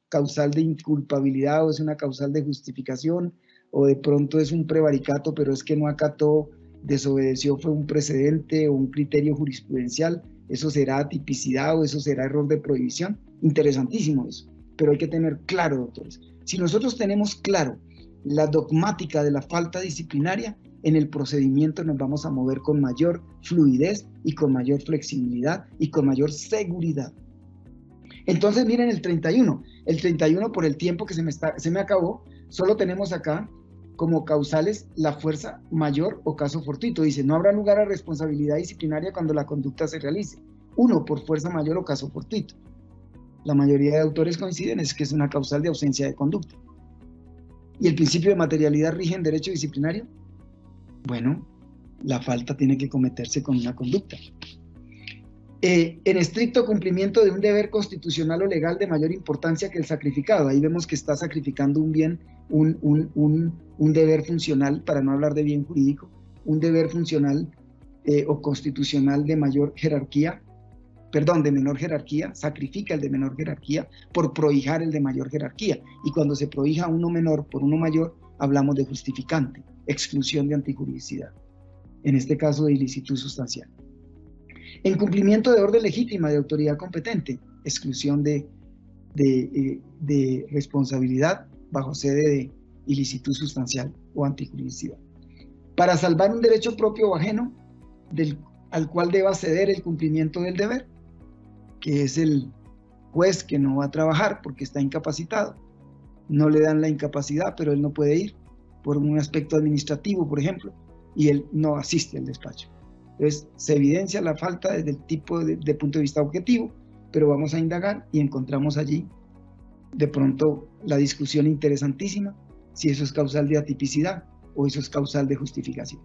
causal de inculpabilidad o es una causal de justificación o de pronto es un prevaricato, pero es que no acató, desobedeció, fue un precedente o un criterio jurisprudencial. Eso será tipicidad o eso será error de prohibición. Interesantísimo eso, pero hay que tener claro, doctores. Si nosotros tenemos claro la dogmática de la falta disciplinaria, en el procedimiento nos vamos a mover con mayor fluidez y con mayor flexibilidad y con mayor seguridad. Entonces miren el 31 por el tiempo que se me acabó, solo tenemos acá como causales la fuerza mayor o caso fortuito. Dice, no habrá lugar a responsabilidad disciplinaria cuando la conducta se realice. 1, por fuerza mayor o caso fortuito. La mayoría de autores coinciden en que es una causal de ausencia de conducta. ¿Y el principio de materialidad rige en derecho disciplinario? Bueno, la falta tiene que cometerse con una conducta. En estricto cumplimiento de un deber constitucional o legal de mayor importancia que el sacrificado. Ahí vemos que está sacrificando un bien, un deber funcional, para no hablar de bien jurídico, un deber funcional o constitucional de mayor jerarquía, perdón, de menor jerarquía, sacrifica el de menor jerarquía por prohijar el de mayor jerarquía. Y cuando se prohija uno menor por uno mayor, hablamos de justificante, exclusión de antijuridicidad. En este caso de ilicitud sustancial. En cumplimiento de orden legítima de autoridad competente, exclusión de responsabilidad bajo sede de ilicitud sustancial o antijuridicidad. Para salvar un derecho propio o ajeno al cual deba ceder el cumplimiento del deber, que es el juez que no va a trabajar porque está incapacitado. No le dan la incapacidad, pero él no puede ir por un aspecto administrativo, por ejemplo, y él no asiste al despacho. Entonces, se evidencia la falta desde el tipo de punto de vista objetivo, pero vamos a indagar y encontramos allí, de pronto, la discusión interesantísima, si eso es causal de atipicidad o eso es causal de justificación.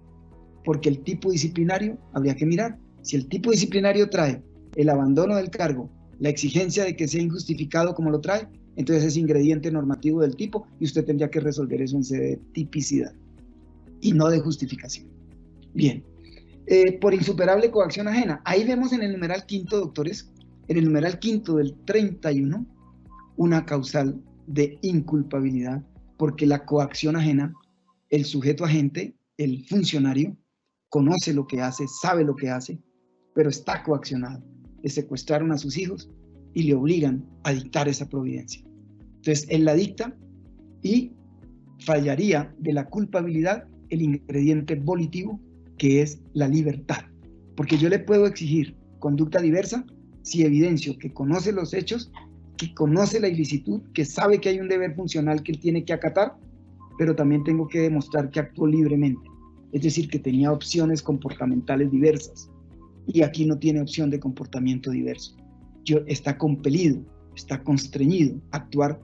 Porque el tipo disciplinario, habría que mirar, si el tipo disciplinario trae el abandono del cargo, la exigencia de que sea injustificado como lo trae, entonces es ingrediente normativo del tipo y usted tendría que resolver eso en sede de tipicidad y no de justificación. Bien. Por insuperable coacción ajena. Ahí vemos en el numeral quinto, doctores, en el numeral quinto del 31, una causal de inculpabilidad, porque la coacción ajena, el sujeto agente, el funcionario, conoce lo que hace, sabe lo que hace, pero está coaccionado. Le secuestraron a sus hijos y le obligan a dictar esa providencia. Entonces, él la dicta y fallaría de la culpabilidad el ingrediente volitivo, que es la libertad. Porque yo le puedo exigir conducta diversa si evidencio que conoce los hechos, que conoce la ilicitud, que sabe que hay un deber funcional que él tiene que acatar, pero también tengo que demostrar que actuó libremente. Es decir, que tenía opciones comportamentales diversas. Y aquí no tiene opción de comportamiento diverso. Está compelido, está constreñido a actuar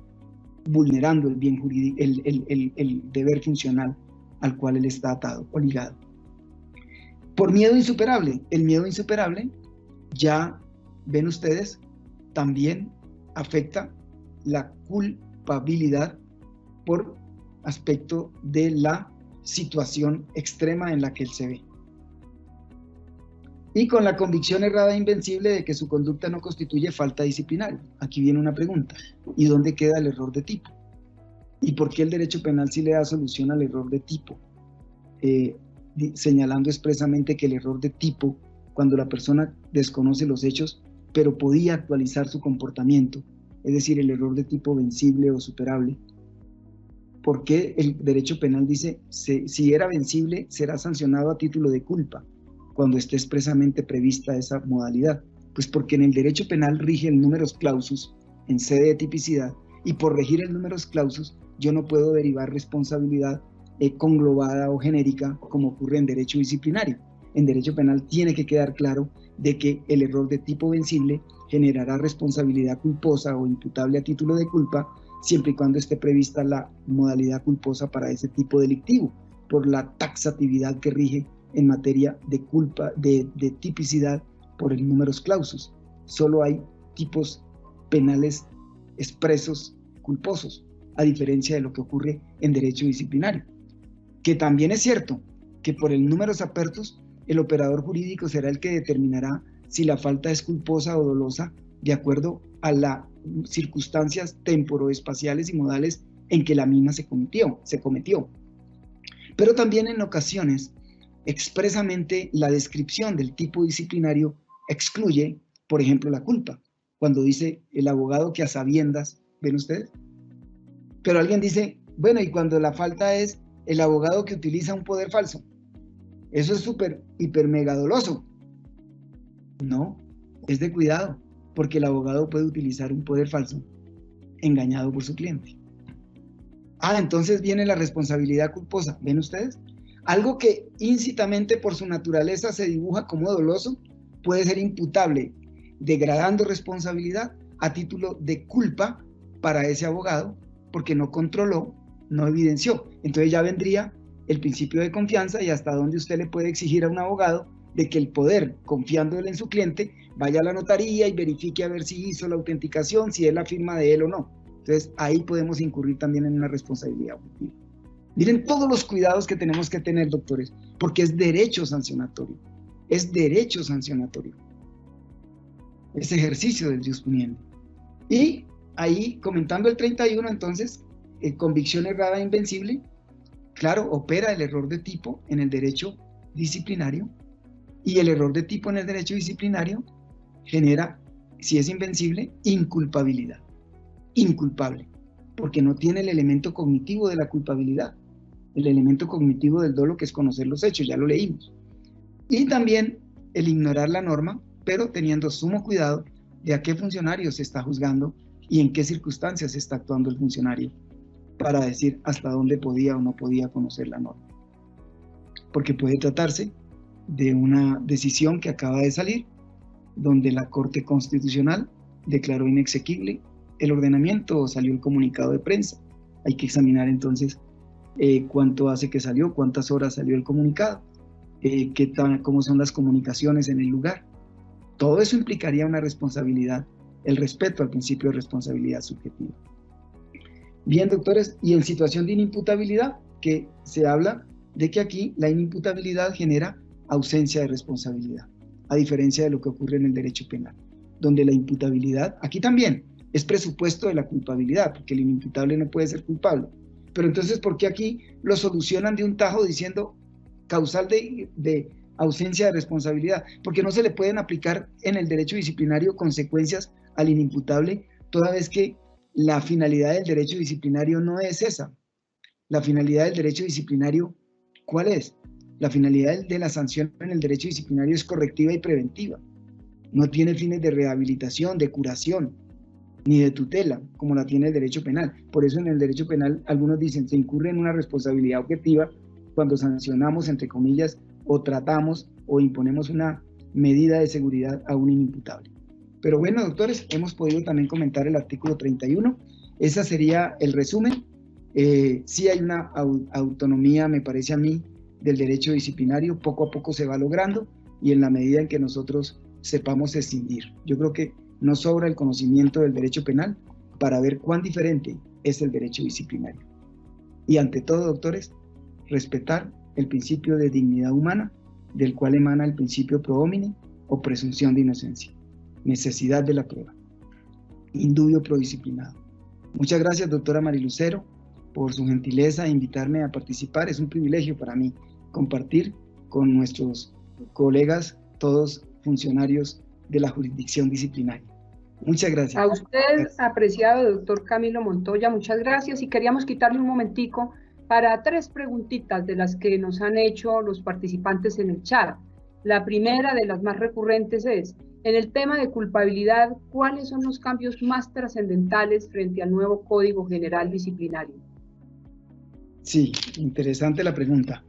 vulnerando el bien jurídico, el deber funcional al cual él está atado o ligado. Por miedo insuperable. El miedo insuperable, ya ven ustedes, también afecta la culpabilidad por aspecto de la situación extrema en la que él se ve. Y con la convicción errada e invencible de que su conducta no constituye falta disciplinaria. Aquí viene una pregunta. ¿Y dónde queda el error de tipo? ¿Y por qué el derecho penal sí le da solución al error de tipo? Señalando expresamente que el error de tipo, cuando la persona desconoce los hechos, pero podía actualizar su comportamiento, es decir, el error de tipo vencible o superable. ¿Por qué el derecho penal dice, si era vencible, será sancionado a título de culpa, cuando esté expresamente prevista esa modalidad? Pues porque en el derecho penal rige el numerus clausus en sede de tipicidad, y por regir el numerus clausus yo no puedo derivar responsabilidad conglobada o genérica como ocurre en derecho disciplinario. En derecho penal tiene que quedar claro de que el error de tipo vencible generará responsabilidad culposa o imputable a título de culpa siempre y cuando esté prevista la modalidad culposa para ese tipo delictivo, por la taxatividad que rige en materia de culpa, de tipicidad por el numerus clausus. Solo hay tipos penales expresos culposos, a diferencia de lo que ocurre en derecho disciplinario. Que también es cierto que por el numerus apertus, el operador jurídico será el que determinará si la falta es culposa o dolosa de acuerdo a las circunstancias temporoespaciales y modales en que la misma se cometió. Pero también en ocasiones, expresamente la descripción del tipo disciplinario excluye, por ejemplo, la culpa. Cuando dice el abogado que a sabiendas, ¿ven ustedes? Pero alguien dice, bueno, y cuando la falta es el abogado que utiliza un poder falso. Eso es súper, hiper, mega doloso. No, es de cuidado, porque el abogado puede utilizar un poder falso engañado por su cliente. Entonces viene la responsabilidad culposa. ¿Ven ustedes? Algo que íncitamente por su naturaleza se dibuja como doloso puede ser imputable, degradando responsabilidad a título de culpa para ese abogado, porque no controló, no evidenció. Entonces ya vendría el principio de confianza y hasta dónde usted le puede exigir a un abogado de que el poder, confiándole en su cliente, vaya a la notaría y verifique a ver si hizo la autenticación, si es la firma de él o no. Entonces ahí podemos incurrir también en una responsabilidad objetiva. Miren todos los cuidados que tenemos que tener, doctores, porque es derecho sancionatorio. Es derecho sancionatorio. Es ejercicio del jus puniendi. Y ahí, comentando el 31, entonces, convicción errada e invencible, claro, opera el error de tipo en el derecho disciplinario, y el error de tipo en el derecho disciplinario genera, si es invencible, inculpabilidad. Inculpable, porque no tiene el elemento cognitivo de la culpabilidad, el elemento cognitivo del dolo, que es conocer los hechos, ya lo leímos. Y también el ignorar la norma, pero teniendo sumo cuidado de a qué funcionario se está juzgando y en qué circunstancias está actuando el funcionario, para decir hasta dónde podía o no podía conocer la norma. Porque puede tratarse de una decisión que acaba de salir, donde la Corte Constitucional declaró inexequible el ordenamiento o salió el comunicado de prensa. Hay que examinar entonces cuánto hace que salió, cuántas horas salió el comunicado, cómo son las comunicaciones en el lugar. Todo eso implicaría una responsabilidad, el respeto al principio de responsabilidad subjetiva. Bien, doctores, y en situación de inimputabilidad, que se habla de que aquí la inimputabilidad genera ausencia de responsabilidad, a diferencia de lo que ocurre en el derecho penal, donde la imputabilidad, aquí también, es presupuesto de la culpabilidad, porque el inimputable no puede ser culpable. Pero entonces, ¿por qué aquí lo solucionan de un tajo diciendo causal de ausencia de responsabilidad? Porque no se le pueden aplicar en el derecho disciplinario consecuencias al inimputable, toda vez que la finalidad del derecho disciplinario no es esa. La finalidad del derecho disciplinario, ¿cuál es? La finalidad de la sanción en el derecho disciplinario es correctiva y preventiva. No tiene fines de rehabilitación, de curación, ni de tutela, como la tiene el derecho penal. Por eso en el derecho penal algunos dicen se incurre en una responsabilidad objetiva cuando sancionamos, entre comillas, o tratamos o imponemos una medida de seguridad a un inimputable. Pero bueno, doctores, hemos podido también comentar el artículo 31. Ese sería el resumen. Sí hay una autonomía, me parece a mí, del derecho disciplinario. Poco a poco se va logrando y en la medida en que nosotros sepamos escindir. Yo creo que no sobra el conocimiento del derecho penal para ver cuán diferente es el derecho disciplinario. Y ante todo, doctores, respetar el principio de dignidad humana, del cual emana el principio pro homine o presunción de inocencia. Necesidad de la prueba. Indubio pro disciplinado. Muchas gracias, doctora Marilucero, por su gentileza de invitarme a participar. Es un privilegio para mí compartir con nuestros colegas, todos funcionarios de la jurisdicción disciplinaria. Muchas gracias. A usted, apreciado doctor Camilo Montoya, muchas gracias, y queríamos quitarle un momentico para 3 preguntitas de las que nos han hecho los participantes en el chat. La primera de las más recurrentes es, en el tema de culpabilidad, ¿cuáles son los cambios más trascendentales frente al nuevo Código General Disciplinario? Sí, interesante la pregunta.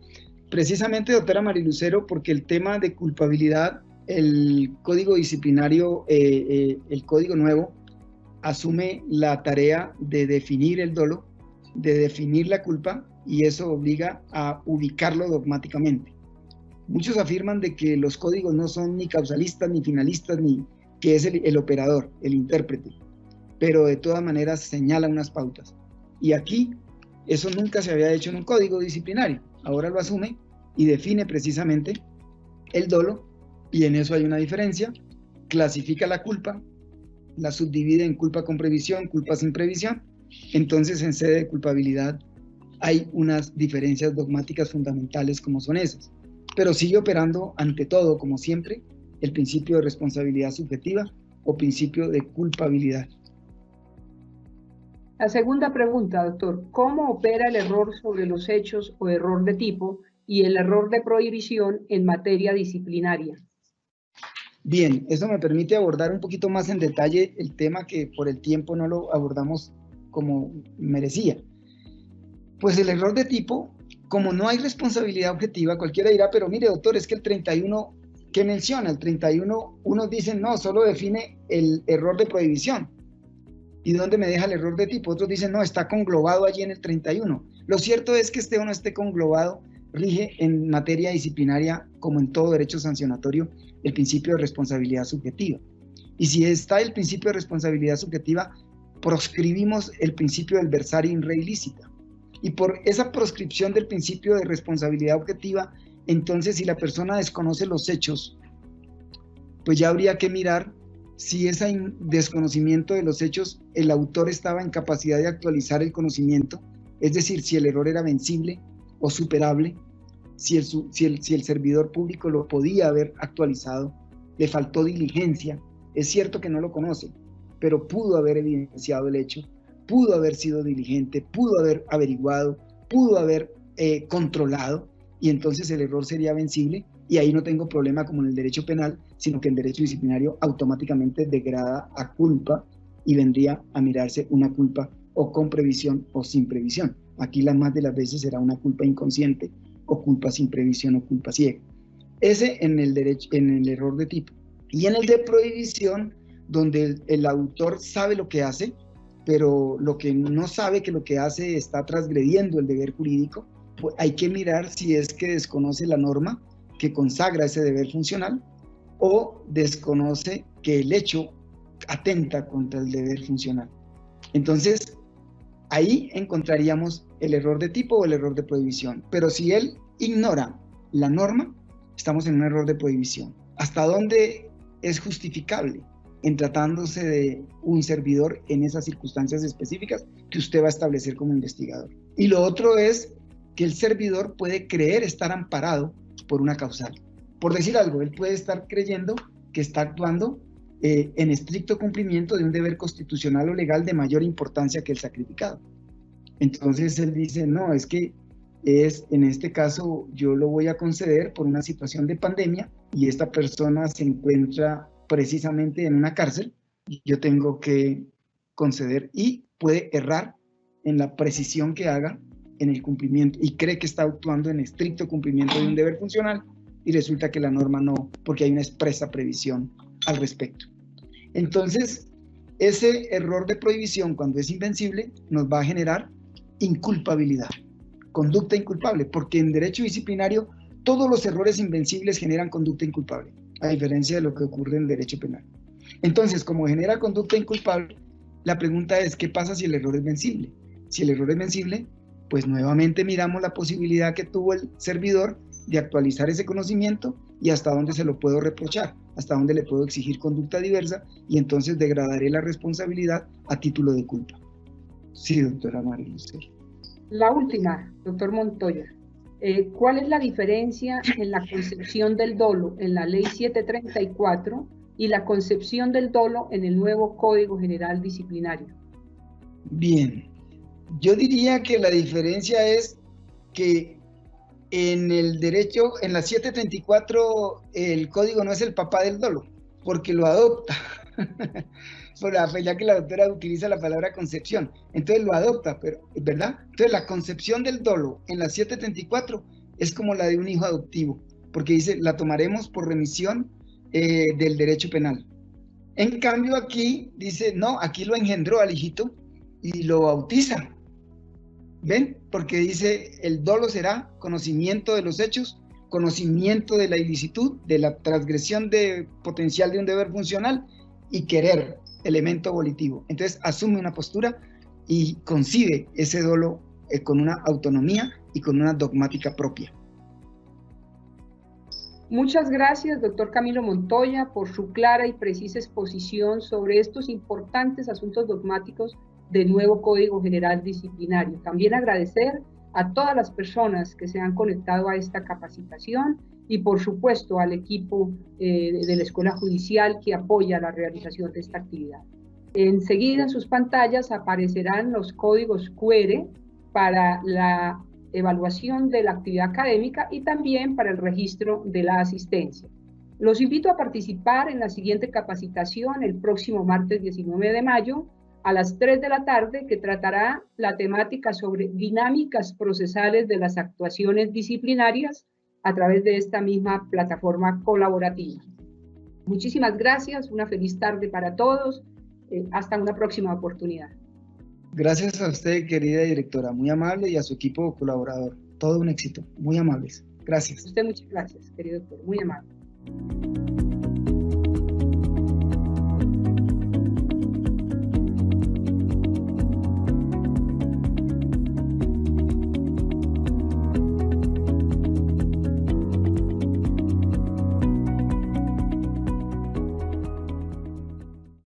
Precisamente, doctora Marilucero, porque el tema de culpabilidad, el Código Disciplinario, el Código Nuevo, asume la tarea de definir el dolo, de definir la culpa, y eso obliga a ubicarlo dogmáticamente. Muchos afirman de que los códigos no son ni causalistas, ni finalistas, ni que es el operador, el intérprete, pero de todas maneras señala unas pautas. Y aquí, eso nunca se había hecho en un código disciplinario. Ahora lo asume y define precisamente el dolo, y en eso hay una diferencia. Clasifica la culpa, la subdivide en culpa con previsión, culpa sin previsión. Entonces, en sede de culpabilidad hay unas diferencias dogmáticas fundamentales como son esas. Pero sigue operando ante todo, como siempre, el principio de responsabilidad subjetiva o principio de culpabilidad. La segunda pregunta, doctor, ¿cómo opera el error sobre los hechos o error de tipo y el error de prohibición en materia disciplinaria? Bien, eso me permite abordar un poquito más en detalle el tema que por el tiempo no lo abordamos como merecía. Pues el error de tipo, como no hay responsabilidad objetiva, cualquiera dirá, pero mire doctor, es que el 31, ¿qué menciona? El 31, unos dicen, no, solo define el error de prohibición. ¿Y dónde me deja el error de tipo? Otros dicen, no, está conglobado allí en el 31. Lo cierto es que esté o no esté conglobado, rige en materia disciplinaria, como en todo derecho sancionatorio, el principio de responsabilidad subjetiva. Y si está el principio de responsabilidad subjetiva, proscribimos el principio del versario in re illicita. Y por esa proscripción del principio de responsabilidad objetiva, entonces si la persona desconoce los hechos, pues ya habría que mirar si ese desconocimiento de los hechos, el autor estaba en capacidad de actualizar el conocimiento, es decir, si el error era vencible o superable, si el servidor público lo podía haber actualizado, le faltó diligencia. Es cierto que no lo conoce, pero pudo haber evidenciado el hecho, pudo haber sido diligente, pudo haber averiguado, pudo haber controlado, y entonces el error sería vencible, y ahí no tengo problema como en el derecho penal, sino que el derecho disciplinario automáticamente degrada a culpa y vendría a mirarse una culpa o con previsión o sin previsión. Aquí la más de las veces será una culpa inconsciente o culpa sin previsión o culpa ciega. Ese en el error de tipo. Y en el de prohibición, donde el autor sabe lo que hace, pero lo que no sabe que lo que hace está transgrediendo el deber jurídico, pues hay que mirar si es que desconoce la norma que consagra ese deber funcional o desconoce que el hecho atenta contra el deber funcional. Entonces, ahí encontraríamos el error de tipo o el error de prohibición. Pero si él ignora la norma, estamos en un error de prohibición. ¿Hasta dónde es justificable en tratándose de un servidor en esas circunstancias específicas que usted va a establecer como investigador? Y lo otro es que el servidor puede creer estar amparado por una causal. Por decir algo, él puede estar creyendo que está actuando en estricto cumplimiento de un deber constitucional o legal de mayor importancia que el sacrificado. Entonces él dice, no, es que en este caso yo lo voy a conceder por una situación de pandemia y esta persona se encuentra precisamente en una cárcel y yo tengo que conceder, y puede errar en la precisión que haga en el cumplimiento y cree que está actuando en estricto cumplimiento de un deber funcional y resulta que la norma no, porque hay una expresa previsión al respecto. Entonces, ese error de prohibición, cuando es invencible, nos va a generar inculpabilidad, conducta inculpable, porque en derecho disciplinario todos los errores invencibles generan conducta inculpable, a diferencia de lo que ocurre en derecho penal. Entonces, como genera conducta inculpable, la pregunta es, ¿qué pasa si el error es vencible? Si el error es vencible, pues nuevamente miramos la posibilidad que tuvo el servidor de actualizar ese conocimiento y hasta dónde se lo puedo reprochar, hasta dónde le puedo exigir conducta diversa, y entonces degradaré la responsabilidad a título de culpa. Sí, doctora María Lucero. La última, doctor Montoya. ¿Cuál es la diferencia en la concepción del dolo en la Ley 734 y la concepción del dolo en el nuevo Código General Disciplinario? Bien, yo diría que la diferencia es que en el derecho, en la 734, el código no es el papá del dolo, porque lo adopta, ya que la doctora utiliza la palabra concepción, entonces lo adopta, pero, ¿verdad? Entonces la concepción del dolo en la 734 es como la de un hijo adoptivo, porque dice, la tomaremos por remisión del derecho penal. En cambio aquí dice, no, aquí lo engendró al hijito y lo bautiza. ¿Ven? Porque dice, el dolo será conocimiento de los hechos, conocimiento de la ilicitud, de la transgresión potencial de un deber funcional y querer, elemento volitivo. Entonces asume una postura y concibe ese dolo con una autonomía y con una dogmática propia. Muchas gracias, doctor Camilo Montoya, por su clara y precisa exposición sobre estos importantes asuntos dogmáticos del nuevo Código General Disciplinario. También agradecer a todas las personas que se han conectado a esta capacitación y por supuesto al equipo de la Escuela Judicial que apoya la realización de esta actividad. Enseguida en sus pantallas aparecerán los códigos QR para la evaluación de la actividad académica y también para el registro de la asistencia. Los invito a participar en la siguiente capacitación el próximo martes 19 de mayo a las 3 de la tarde, que tratará la temática sobre dinámicas procesales de las actuaciones disciplinarias a través de esta misma plataforma colaborativa. Muchísimas gracias, una feliz tarde para todos, hasta una próxima oportunidad. Gracias a usted, querida directora, muy amable, y a su equipo colaborador. Todo un éxito, muy amables. Gracias. A usted muchas gracias, querido doctor, muy amable.